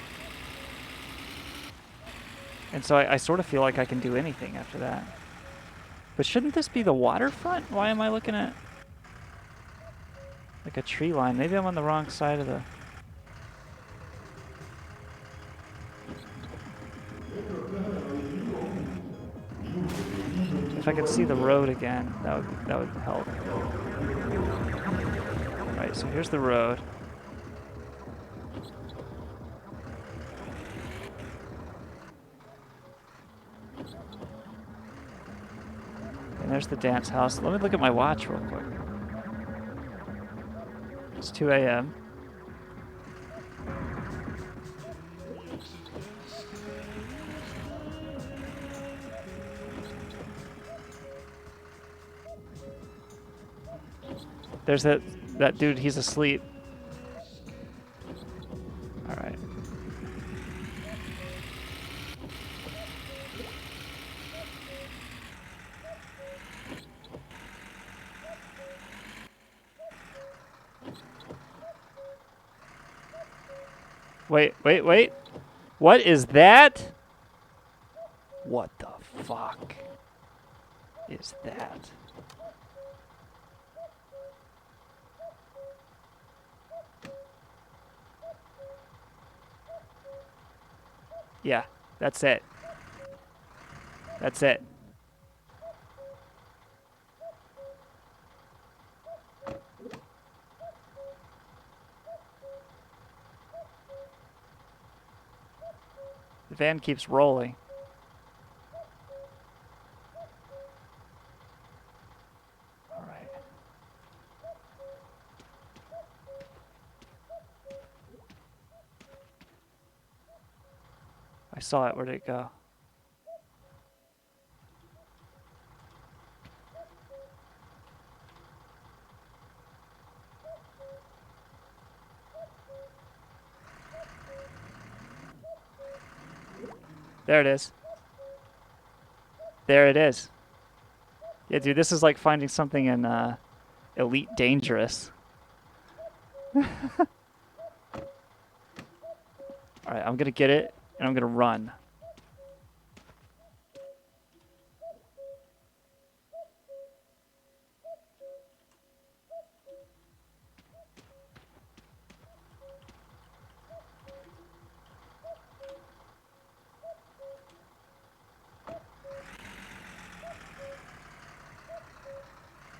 And so I sort of feel like I can do anything after that. But shouldn't this be the waterfront? Why am I looking at like a tree line? Maybe I'm on the wrong side of the... If I could see the road again, that would help. Right, so here's the road. And there's the dance house. Let me look at my watch real quick. It's 2 a.m. There's that dude, he's asleep. All right. Wait. What is that? What the fuck is that? Yeah, that's it. That's it. The van keeps rolling. All right. I saw it. Where did it go? There it is. There it is. Yeah, dude, this is like finding something in Elite Dangerous. All right, I'm gonna get it, and I'm gonna run.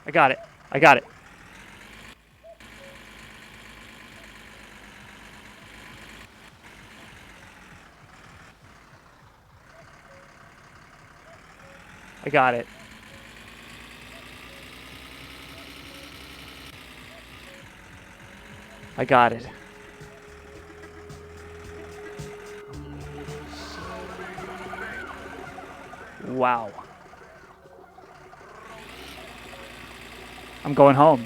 I got it. I got it. I got it. I got it. Wow. I'm going home.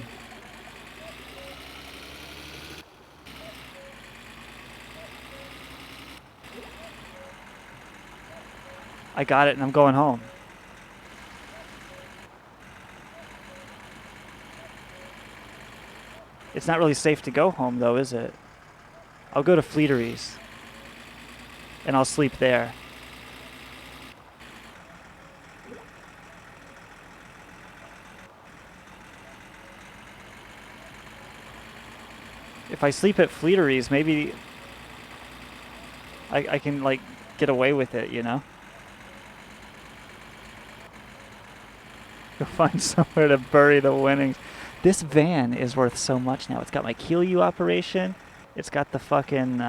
I got it and I'm going home. It's not really safe to go home though, is it? I'll go to Fleeteries. And I'll sleep there. If I sleep at Fleeteries, maybe I can like get away with it, you know? Go find somewhere to bury the winnings. This van is worth so much now. It's got my Keelyu operation. It's got the fucking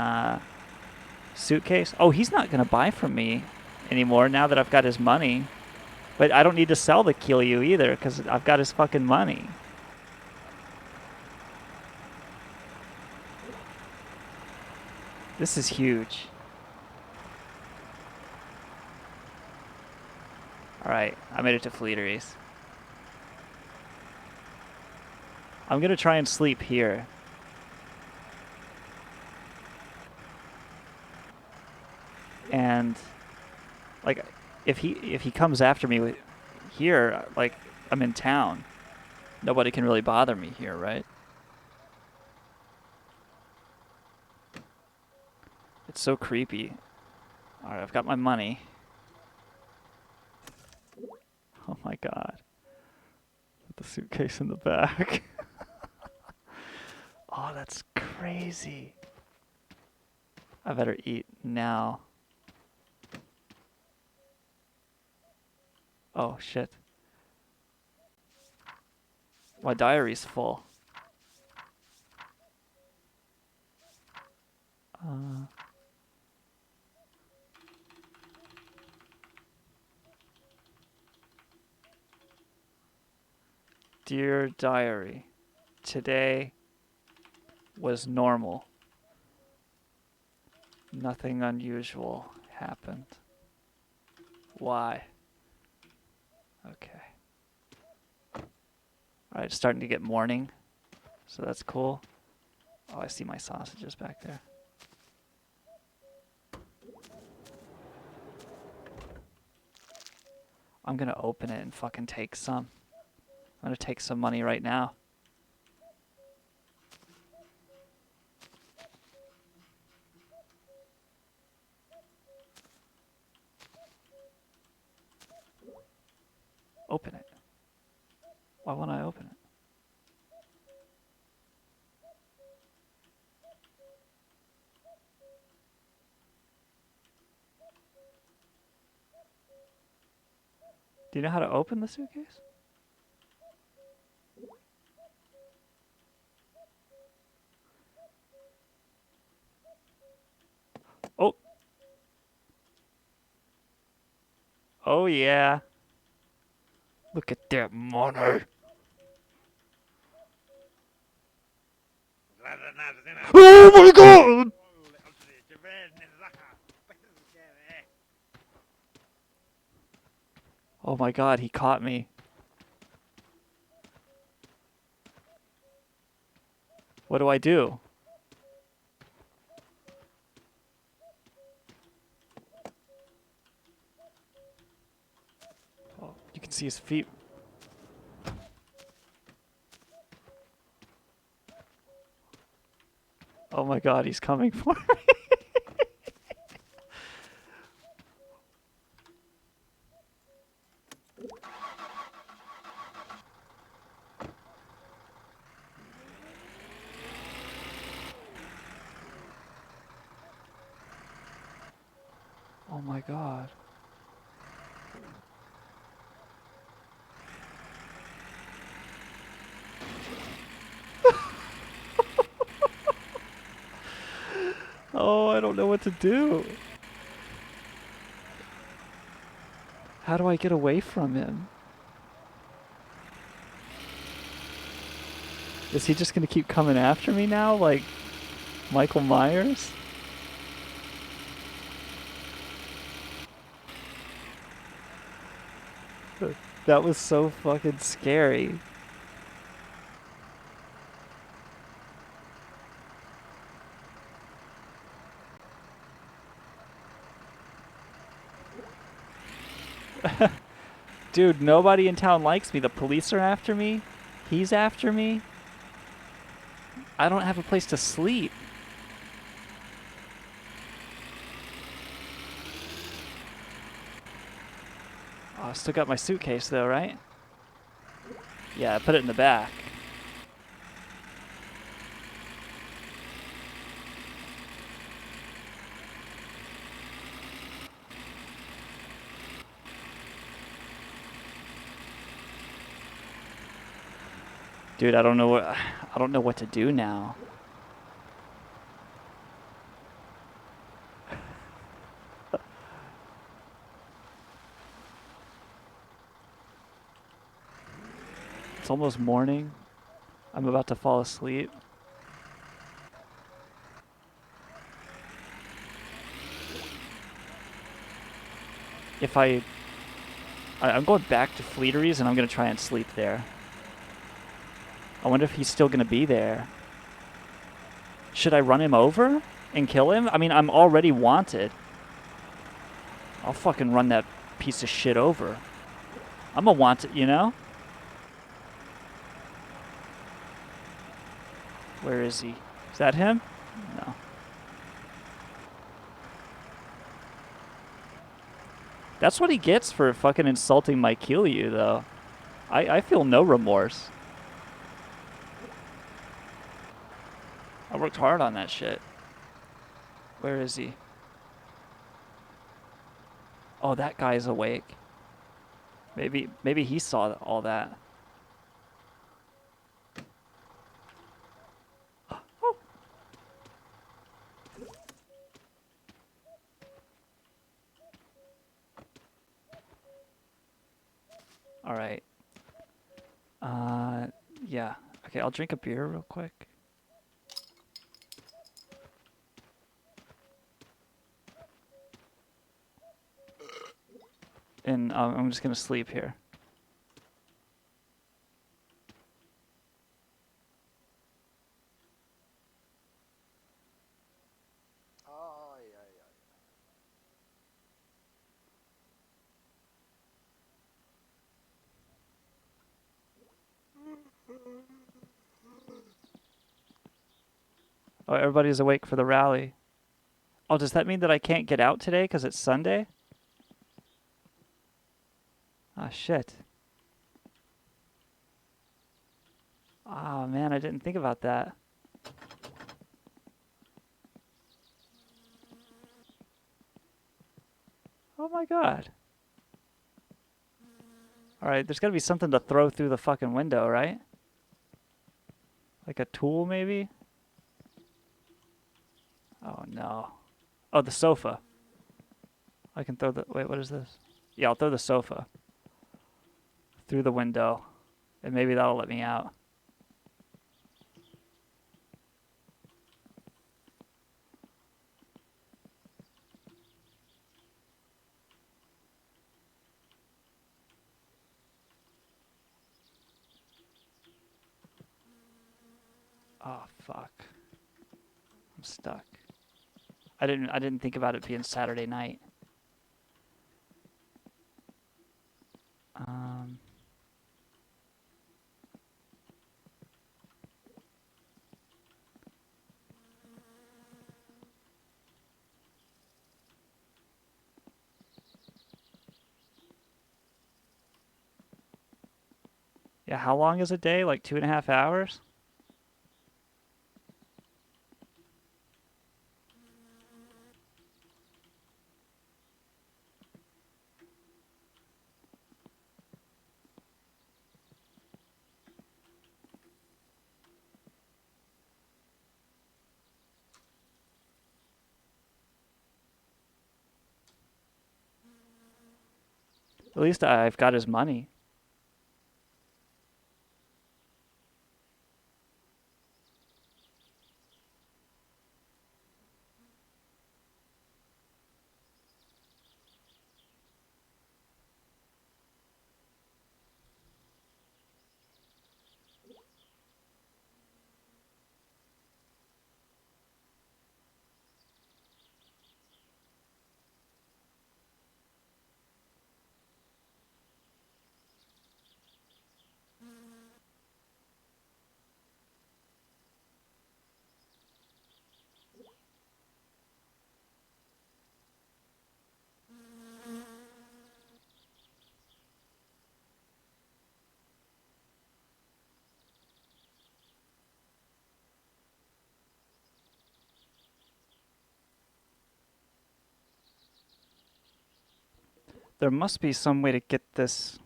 suitcase. Oh, he's not going to buy from me anymore now that I've got his money. But I don't need to sell the Keelyu either because I've got his fucking money. This is huge. Alright, I made it to Fleeteries. I'm gonna try and sleep here. And like if he comes after me here, like I'm in town. Nobody can really bother me here, right? It's so creepy. Alright, I've got my money. Oh my god. Put the suitcase in the back. Oh, that's crazy. I better eat now. Oh, shit. My diary's full. Dear diary, today was normal. Nothing unusual happened. Why? Okay. Alright, it's starting to get morning, so that's cool. Oh, I see my sausages back there. I'm gonna open it and fucking take some. I'm gonna take some money right now. Open it. Why won't I open it? Do you know how to open the suitcase? Oh. Oh yeah. Look at that money. Oh my god! Oh my god, he caught me. What do I do? Oh, you can see his feet. Oh my god, he's coming for me. Oh my god. Oh, I don't know what to do. How do I get away from him? Is he just gonna keep coming after me now, like Michael Myers? That was so fucking scary. Dude, nobody in town likes me. The police are after me. He's after me. I don't have a place to sleep. Oh, I still got my suitcase though, right? Yeah, I put it in the back. Dude, I don't know what to do now. It's almost morning. I'm about to fall asleep. If I'm going back to Fleeteries and I'm gonna try and sleep there. I wonder if he's still gonna be there. Should I run him over and kill him? I mean, I'm already wanted. I'll fucking run that piece of shit over. I'm a wanted, you know? Where is he? Is that him? No. That's what he gets for fucking insulting my Kiryu, though. I feel no remorse. I worked hard on that shit. Where is he? Oh, that guy's awake. Maybe he saw all that. Oh. All right. Yeah. Okay, I'll drink a beer real quick. And I'm just gonna sleep here. Oh, everybody's awake for the rally. Oh, does that mean that I can't get out today because it's Sunday? Ah, shit. Ah, man, I didn't think about that. Oh my god. Alright, there's gotta be something to throw through the fucking window, right? Like a tool, maybe? Oh no. Oh, the sofa. I can throw the... Wait, what is this? Yeah, I'll throw the sofa through the window. And maybe that'll let me out. Oh, fuck. I'm stuck. I didn't think about it being Saturday night. Yeah, how long is a day? Like 2.5 hours? At least I've got his money. there must be some way to get this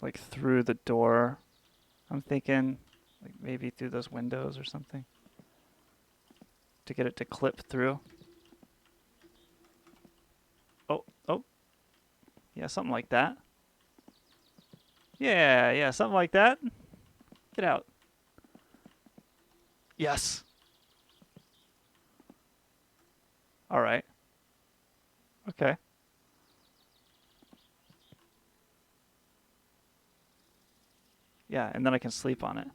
like through the door. I'm thinking like maybe through those windows or something to get it to clip through. Oh. Yeah, something like that. Yeah, something like that. Get out. Yes. All right. Okay. Yeah, and then I can sleep on it.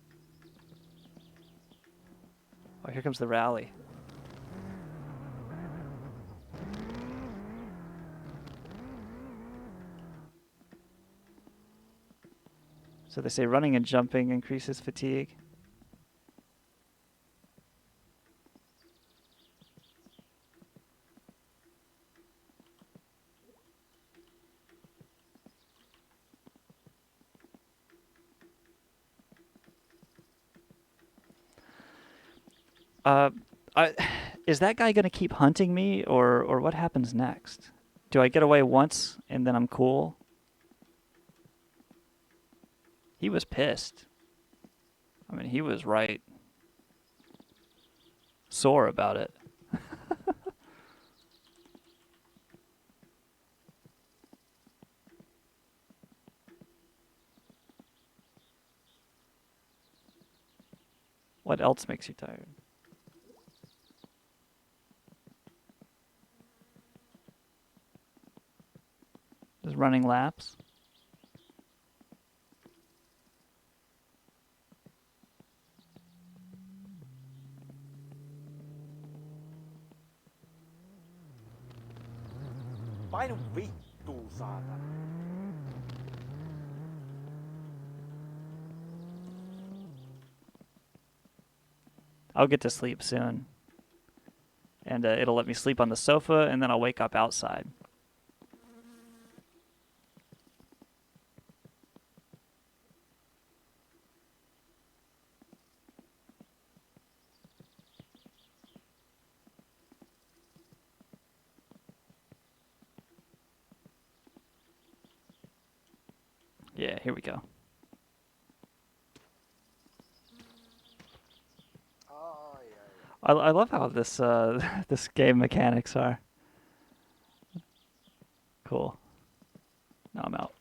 Oh, here comes the rally. So they say running and jumping increases fatigue. Uh, is that guy gonna keep hunting me, or what happens next? Do I get away once and then I'm cool? He was pissed. I mean, he was right sore about it. What else makes you tired? Just running laps? Painu vittuun, saatana. I'll get to sleep soon. And it'll let me sleep on the sofa, and then I'll wake up outside. Yeah, here we go. I love how this this game mechanics are. Cool. Now I'm out.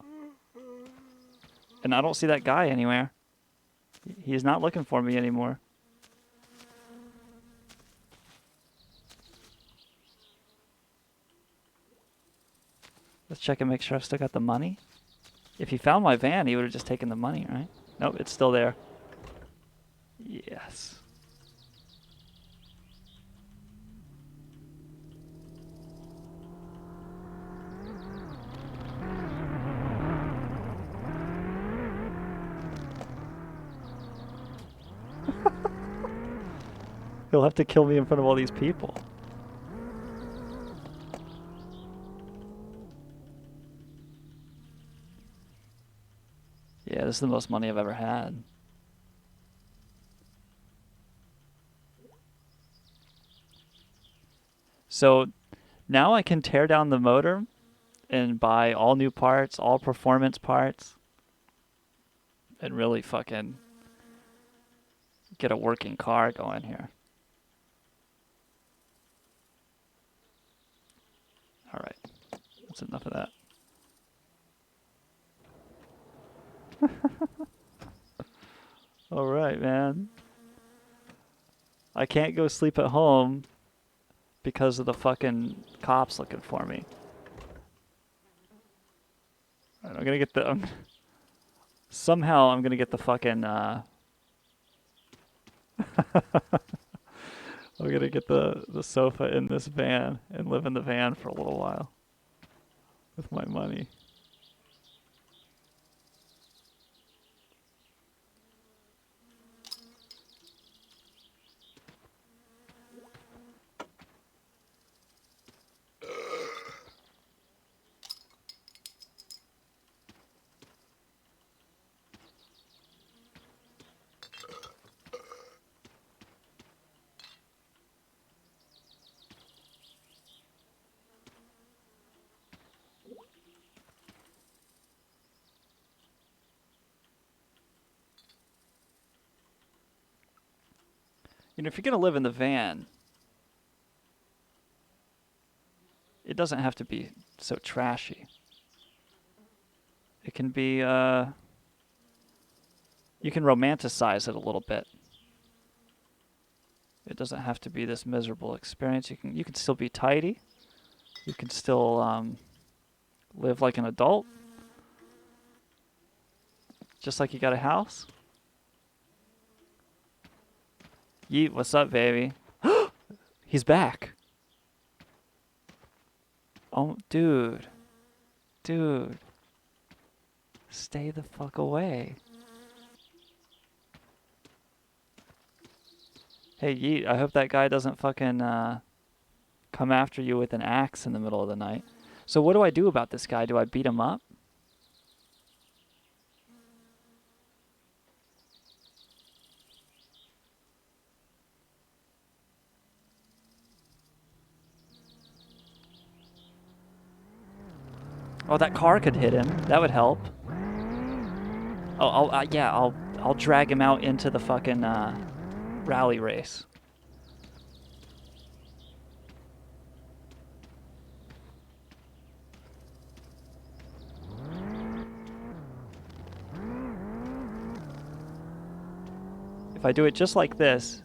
And I don't see that guy anywhere. He's not looking for me anymore. Let's check and make sure I've still got the money. If he found my van, he would have just taken the money, right? Nope, it's still there. Yes. He'll have to kill me in front of all these people. Yeah, this is the most money I've ever had. So now I can tear down the motor and buy all new parts, all performance parts, and really fucking get a working car going here. All right, that's enough of that. All right, man. I can't go sleep at home because of the fucking cops looking for me. All right, I'm gonna get the... somehow I'm gonna get the fucking... I'm gonna get the sofa in this van and live in the van for a little while with my money. You know, if you're gonna live in the van, it doesn't have to be so trashy. It can be, you can romanticize it a little bit. It doesn't have to be this miserable experience. You can still be tidy. You can still live like an adult, just like you got a house. Yeet, what's up, baby? He's back. Oh, dude. Dude. Stay the fuck away. Hey, Yeet, I hope that guy doesn't fucking come after you with an axe in the middle of the night. So what do I do about this guy? Do I beat him up? Oh, that car could hit him. That would help. Oh, I'll drag him out into the fucking rally race. If I do it just like this,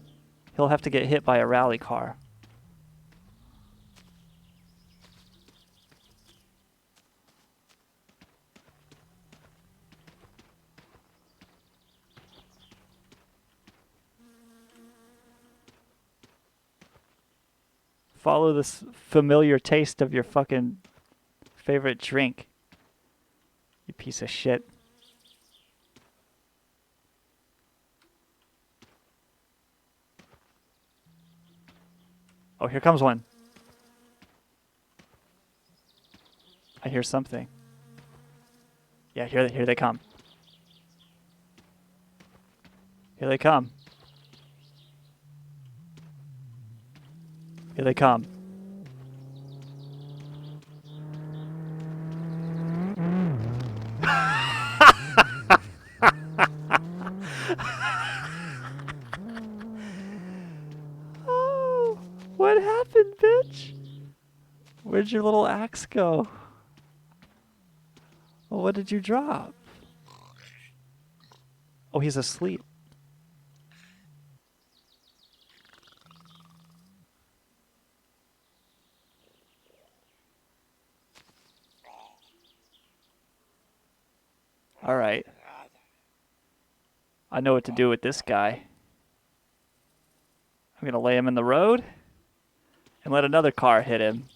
he'll have to get hit by a rally car. Follow this familiar taste of your fucking favorite drink. You piece of shit. Oh, here comes one. I hear something. Yeah, here they come. Here they come. Here they come. Oh, what happened, bitch? Where'd your little axe go? Well, what did you drop? Oh, he's asleep. All right. I know what to do with this guy. I'm gonna lay him in the road and let another car hit him.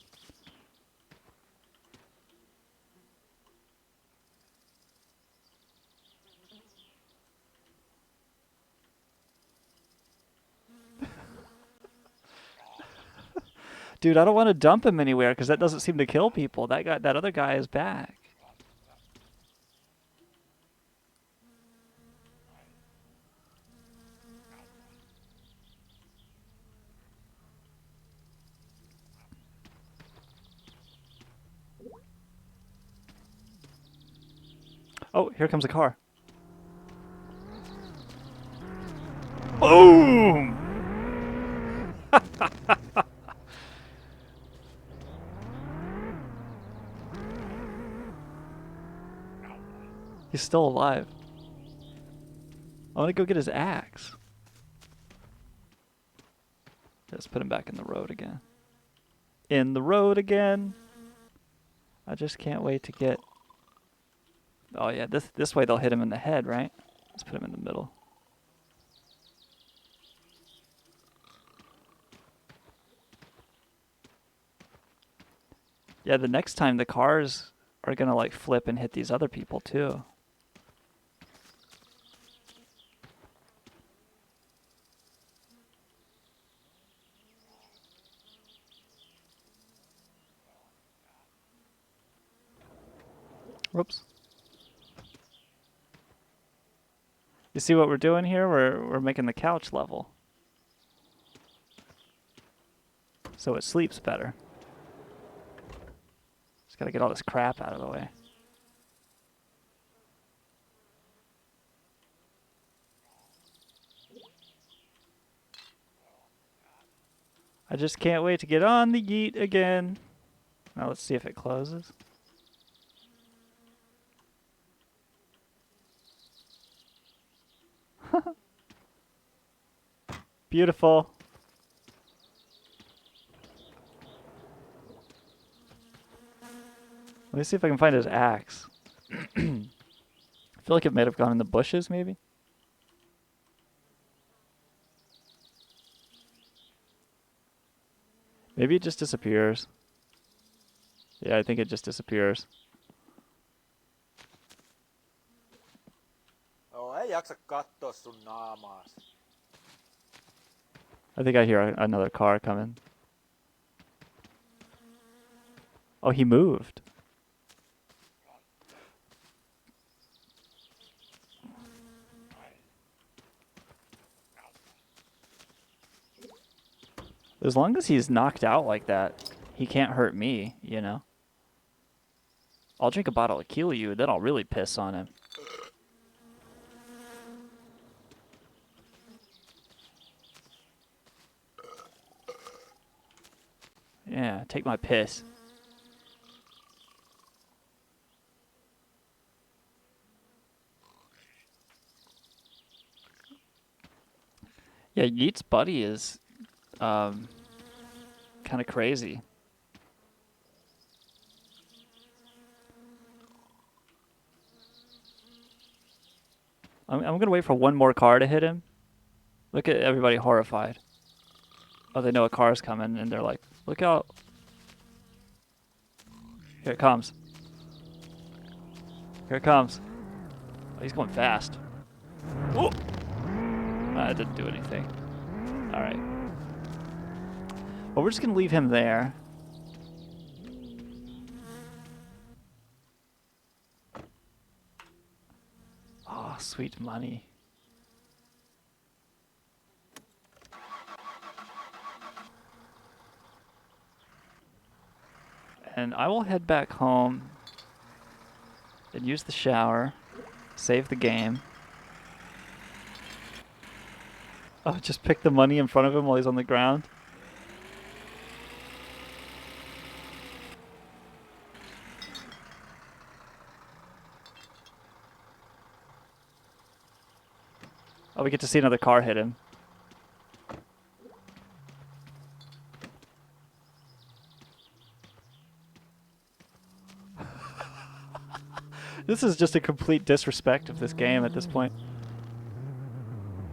Dude, I don't want to dump him anywhere because that doesn't seem to kill people. That other guy is back. Oh, here comes a car. Boom! He's still alive. I want to go get his axe. Let's put him back in the road again. In the road again. I just can't wait to get... Oh yeah, this way they'll hit him in the head, right? Let's put him in the middle. Yeah, the next time the cars are gonna like flip and hit these other people too. Whoops. You see what we're doing here? We're making the couch level. So it sleeps better. Just gotta get all this crap out of the way. I just can't wait to get on the yeet again. Now let's see if it closes. Beautiful. Let me see if I can find his axe. I feel like it might have gone in the bushes, maybe. Maybe it just disappears. Yeah, I think it just disappears. Joo, ei jaksa katsoa sun naamaas. I think I hear another car coming. Oh, he moved. As long as he's knocked out like that, he can't hurt me, you know? I'll drink a bottle to kill you, then I'll really piss on him. Yeah, take my piss. Yeah, Yeet's buddy is kind of crazy. I'm going to wait for one more car to hit him. Look at everybody horrified. Oh, they know a car's coming, and they're like, look out. Here it comes. Here it comes. Oh, he's going fast. Oh! That didn't do anything. Alright. Well, we're just going to leave him there. Oh, sweet money. And I will head back home and use the shower, save the game. Oh, just pick the money in front of him while he's on the ground. Oh, we get to see another car hit him. This is just a complete disrespect of this game at this point.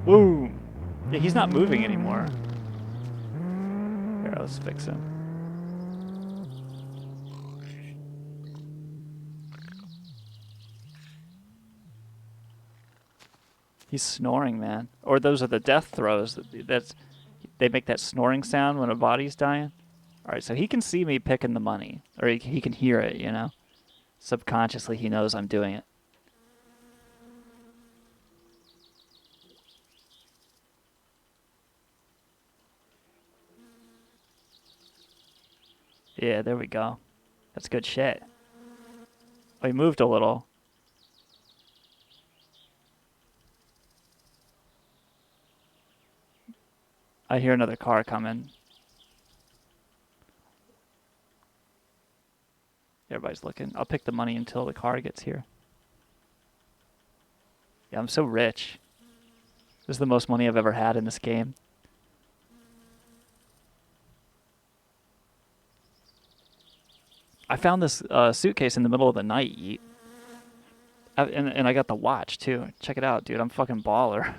Woo! Yeah, he's not moving anymore. Here, let's fix him. He's snoring, man. Or those are the death throws. They make that snoring sound when a body's dying. All right, so he can see me picking the money. Or he can hear it, you know? Subconsciously, he knows I'm doing it. Yeah, there we go. That's good shit. Oh, he moved a little. I hear another car coming. Everybody's looking. I'll pick the money until the car gets here. Yeah, I'm so rich. This is the most money I've ever had in this game. I found this suitcase in the middle of the night, Yeet. And I got the watch, too. Check it out, dude. I'm fucking baller.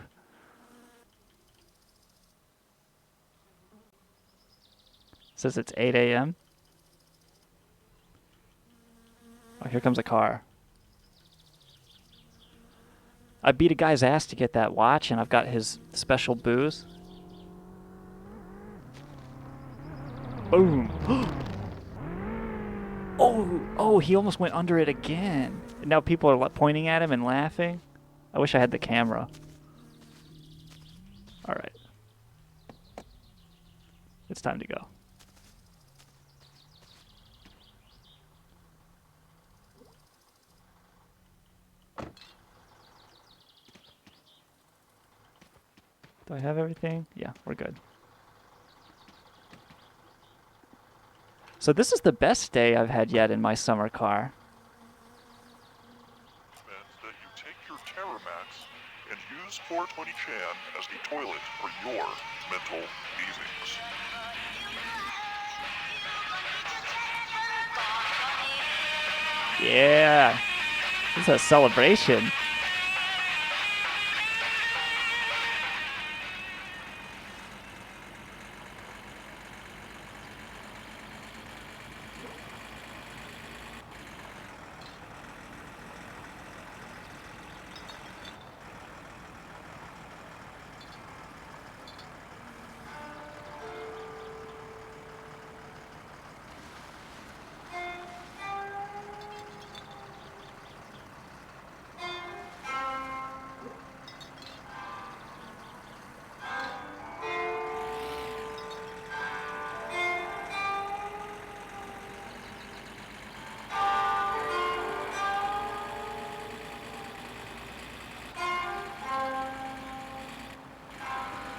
Says it's 8 a.m. Oh, here comes a car. I beat a guy's ass to get that watch, and I've got his special booze. Boom. Oh, he almost went under it again. And now people are pointing at him and laughing. I wish I had the camera. All right. It's time to go. Do I have everything? Yeah, we're good. So this is the best day I've had yet in my summer car. That you take your Terramax and use 420 Chan as the toilet for your mental musings. Yeah. This is a celebration.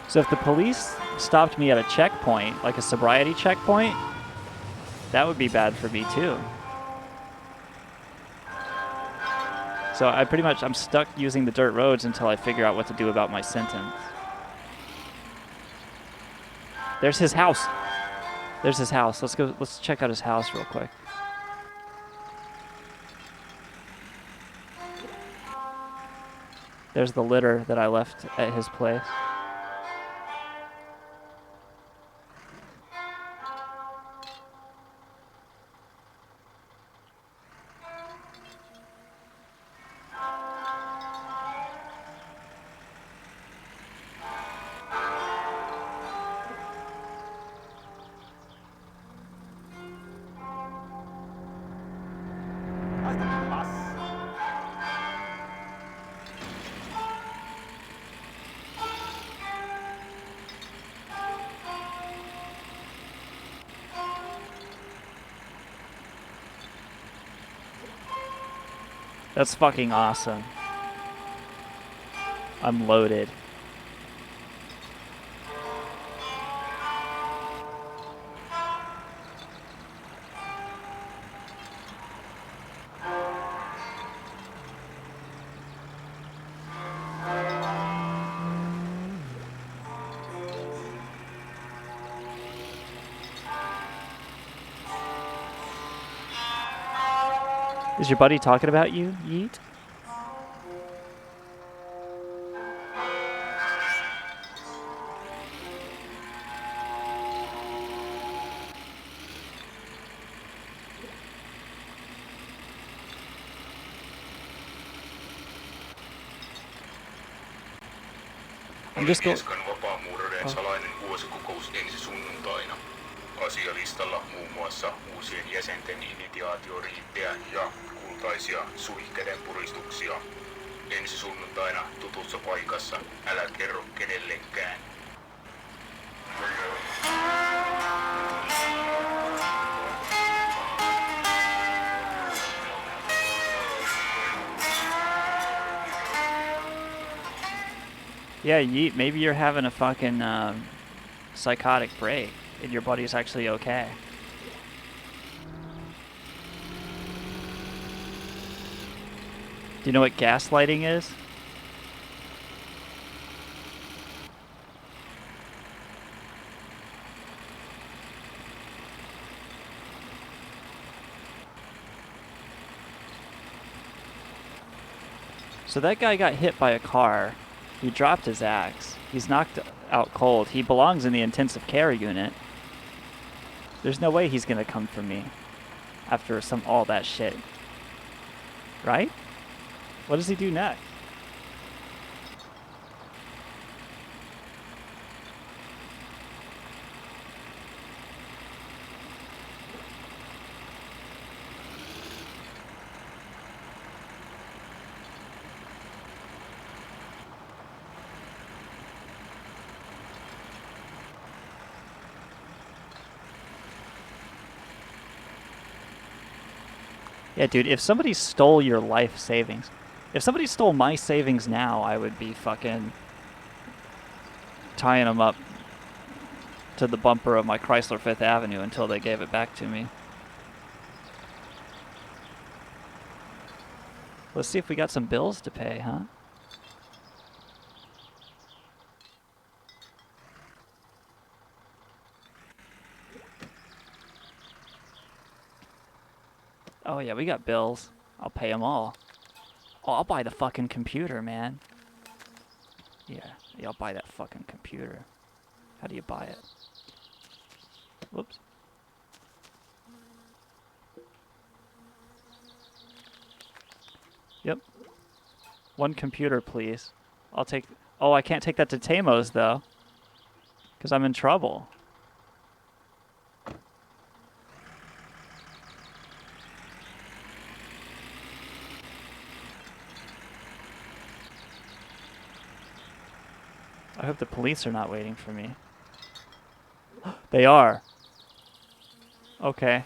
So if the police stopped me at a checkpoint, like a sobriety checkpoint, that would be bad for me too. So I'm stuck using the dirt roads until I figure out what to do about my sentence. There's his house. There's his house. Let's check out his house real quick. There's the litter that I left at his place. That's fucking awesome. I'm loaded. Is your buddy talking about you, Yeet? I'm just going. Vapaamuurareiden salainen vuosikokous ensi sunnuntaina. Asialistalla muun muassa uusien jäsenten initiaatioriittejä ja kultaisia suihkeiden puristuksia. Ensi sunnuntaina tutussa paikassa. Älä kerro kenellekään. Yeah, Yeet, maybe you're having a fucking psychotic break and your buddy's actually okay. Do you know what gaslighting is? So that guy got hit by a car. He dropped his axe. He's knocked out cold. He belongs in the intensive care unit. There's no way he's gonna come for me after all that shit. Right? What does he do next? Yeah, dude, if somebody stole your life savings, if somebody stole my savings now, I would be fucking tying them up to the bumper of my Chrysler 5th Avenue until they gave it back to me. Let's see if we got some bills to pay, huh? Oh yeah, we got bills. I'll pay them all. Oh, I'll buy the fucking computer, man. Yeah, I'll buy that fucking computer. How do you buy it? Whoops. Yep. One computer, please. I'll take... Oh, I can't take that to Tamos, though. Because I'm in trouble. I hope the police are not waiting for me. They are. Okay.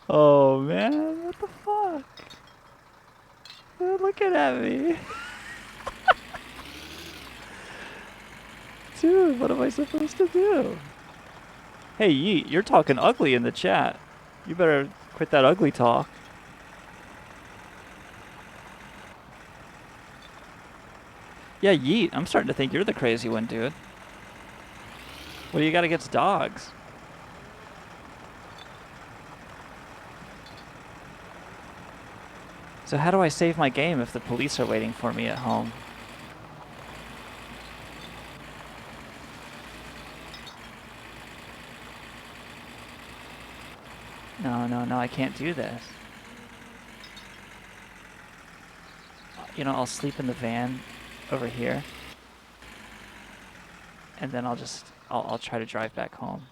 Oh, man. What the fuck? They're looking at me. Dude, what am I supposed to do? Hey, Yeet, you're talking ugly in the chat. You better quit that ugly talk. Yeah, Yeet, I'm starting to think you're the crazy one, dude. What do you got against dogs? So how do I save my game if the police are waiting for me at home? No, I can't do this. You know, I'll sleep in the van over here. And then I'll try to drive back home.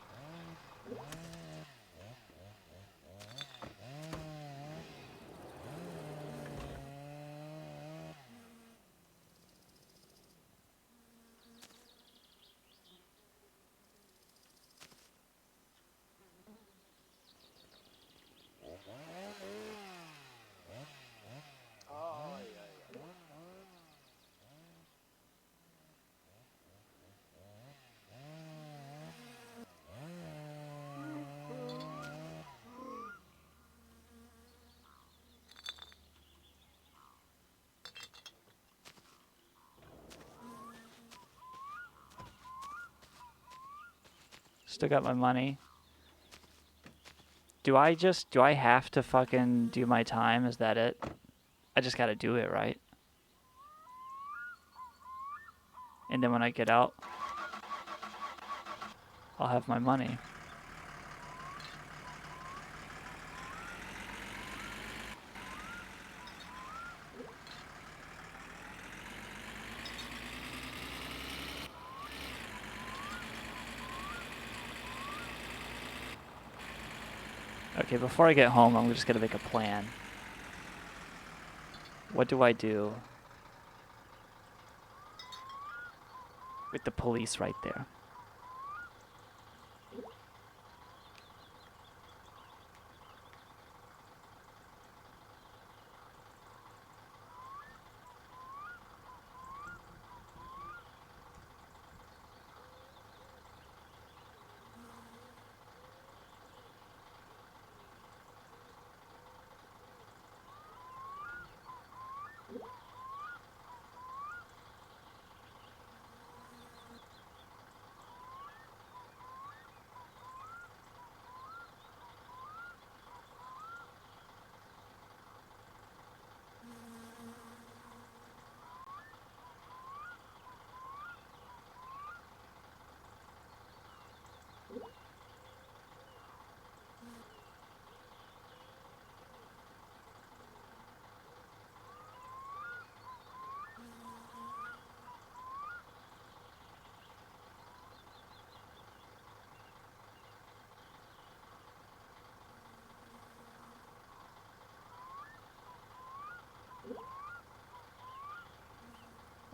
Still got my money. Do I have to fucking do my time? Is that it? I just gotta do it, right? And then when I get out, I'll have my money. Okay, before I get home, I'm just gonna make a plan. What do I do with the police right there?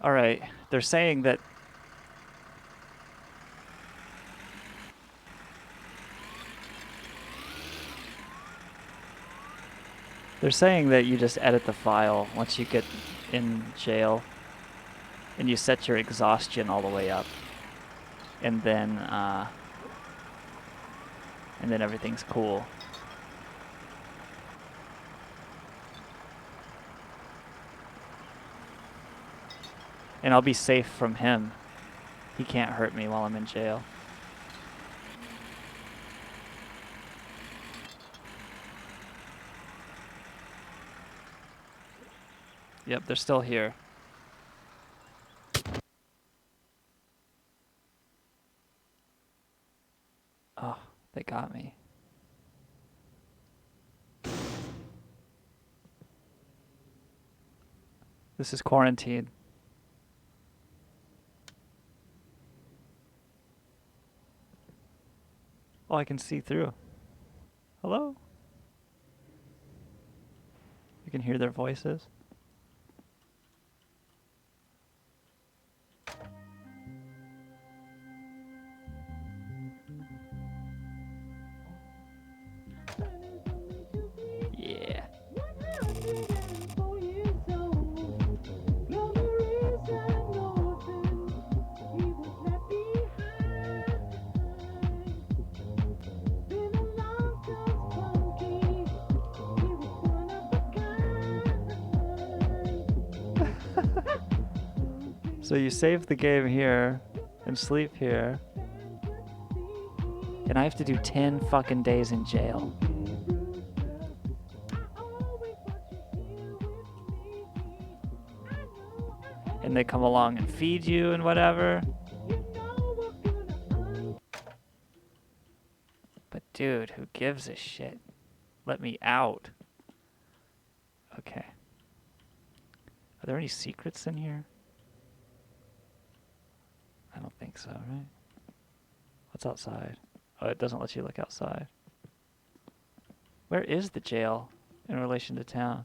All right, they're saying that you just edit the file once you get in jail. and you set your exhaustion all the way up, and then everything's cool. And I'll be safe from him. He can't hurt me while I'm in jail. Yep, they're still here. Oh, they got me. This is quarantine. Oh, I can see through. Hello? You can hear their voices. Yeah. So you save the game here and sleep here. And I have to do 10 fucking days in jail. And they come along and feed you and whatever. But dude, who gives a shit? Let me out. Okay. Are there any secrets in here? I don't think so, right? What's outside? Oh, it doesn't let you look outside. Where is the jail in relation to town?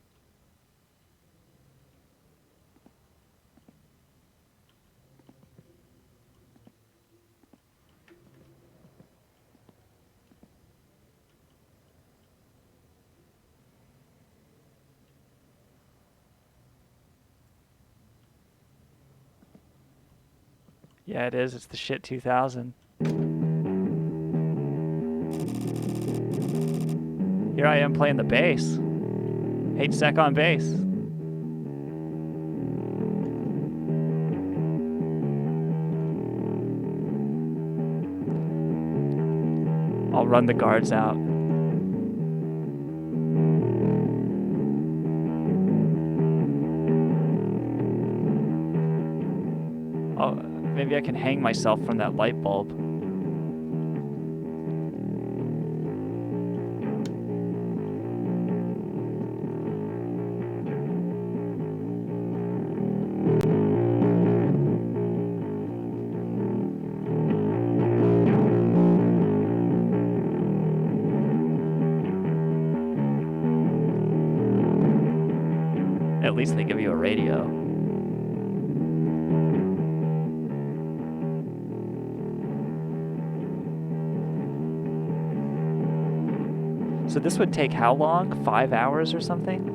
Yeah, it is. It's the shit 2000. Here I am playing the bass. H-Sec on bass. I'll run the guards out. Oh, maybe I can hang myself from that light bulb. At least they give you a radio. So this would take how long? 5 hours or something?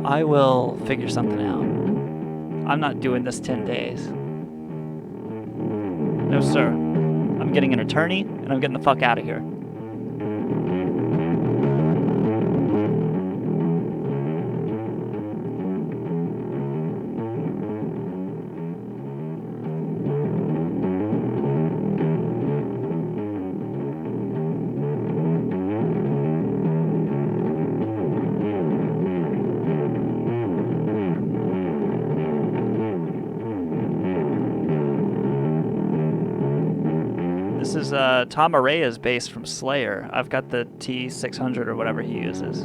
I will figure something out. I'm not doing this 10 days. No, sir. I'm getting an attorney, and I'm getting the fuck out of here. This is Tom Araya's bass from Slayer. I've got the T600 or whatever he uses.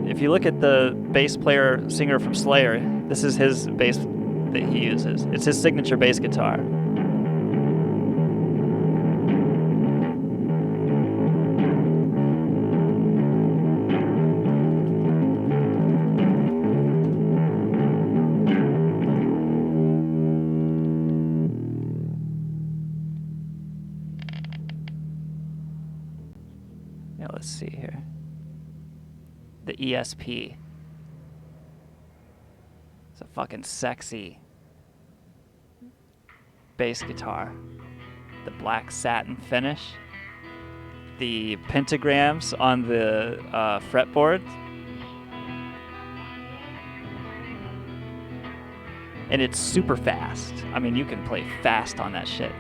If you look at the bass player singer from Slayer, this is his bass that he uses. It's his signature bass guitar. Yeah, let's see here. The ESP. It's a fucking sexy bass guitar. The black satin finish. The pentagrams on the fretboard. And it's super fast. I mean, you can play fast on that shit.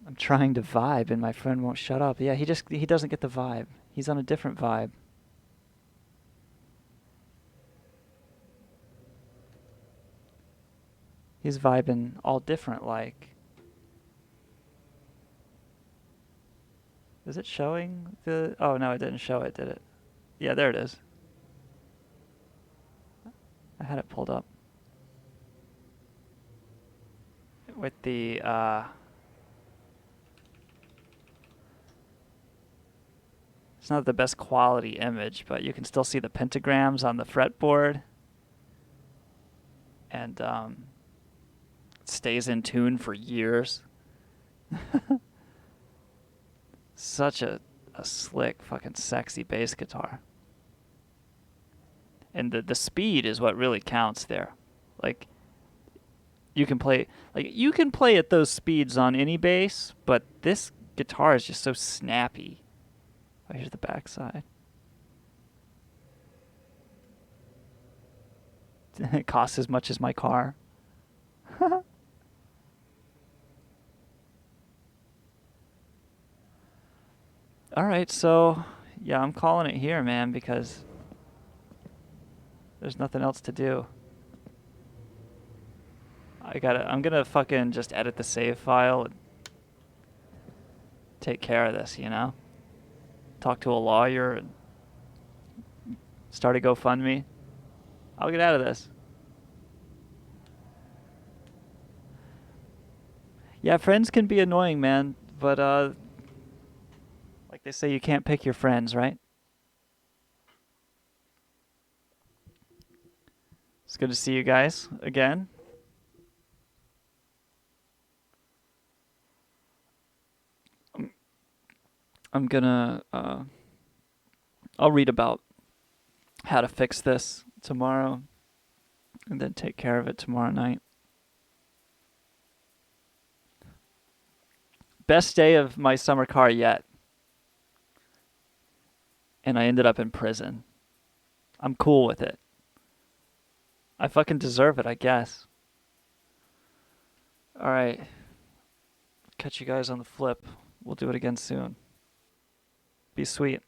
I'm trying to vibe and my friend won't shut up. Yeah, he doesn't get the vibe. He's on a different vibe. He's vibing all different like. Is it showing the... Oh, no, it didn't show it, did it? Yeah, there it is. I had it pulled up. With the... It's not the best quality image, but you can still see the pentagrams on the fretboard. And it stays in tune for years. Such a slick, fucking sexy bass guitar. And the speed is what really counts there. Like, you can play at those speeds on any bass, but this guitar is just so snappy. Oh, here's the backside. It costs as much as my car. All right, so yeah, I'm calling it here, man, because there's nothing else to do. I'm gonna fucking just edit the save file and take care of this, you know? Talk to a lawyer and start a GoFundMe. I'll get out of this. Yeah, friends can be annoying, man, but like they say, you can't pick your friends, right? It's good to see you guys again. I'm gonna I'll read about how to fix this tomorrow and then take care of it tomorrow night. Best day of my summer car yet. And I ended up in prison. I'm cool with it. I fucking deserve it, I guess. All right. Catch you guys on the flip. We'll do it again soon. Be sweet.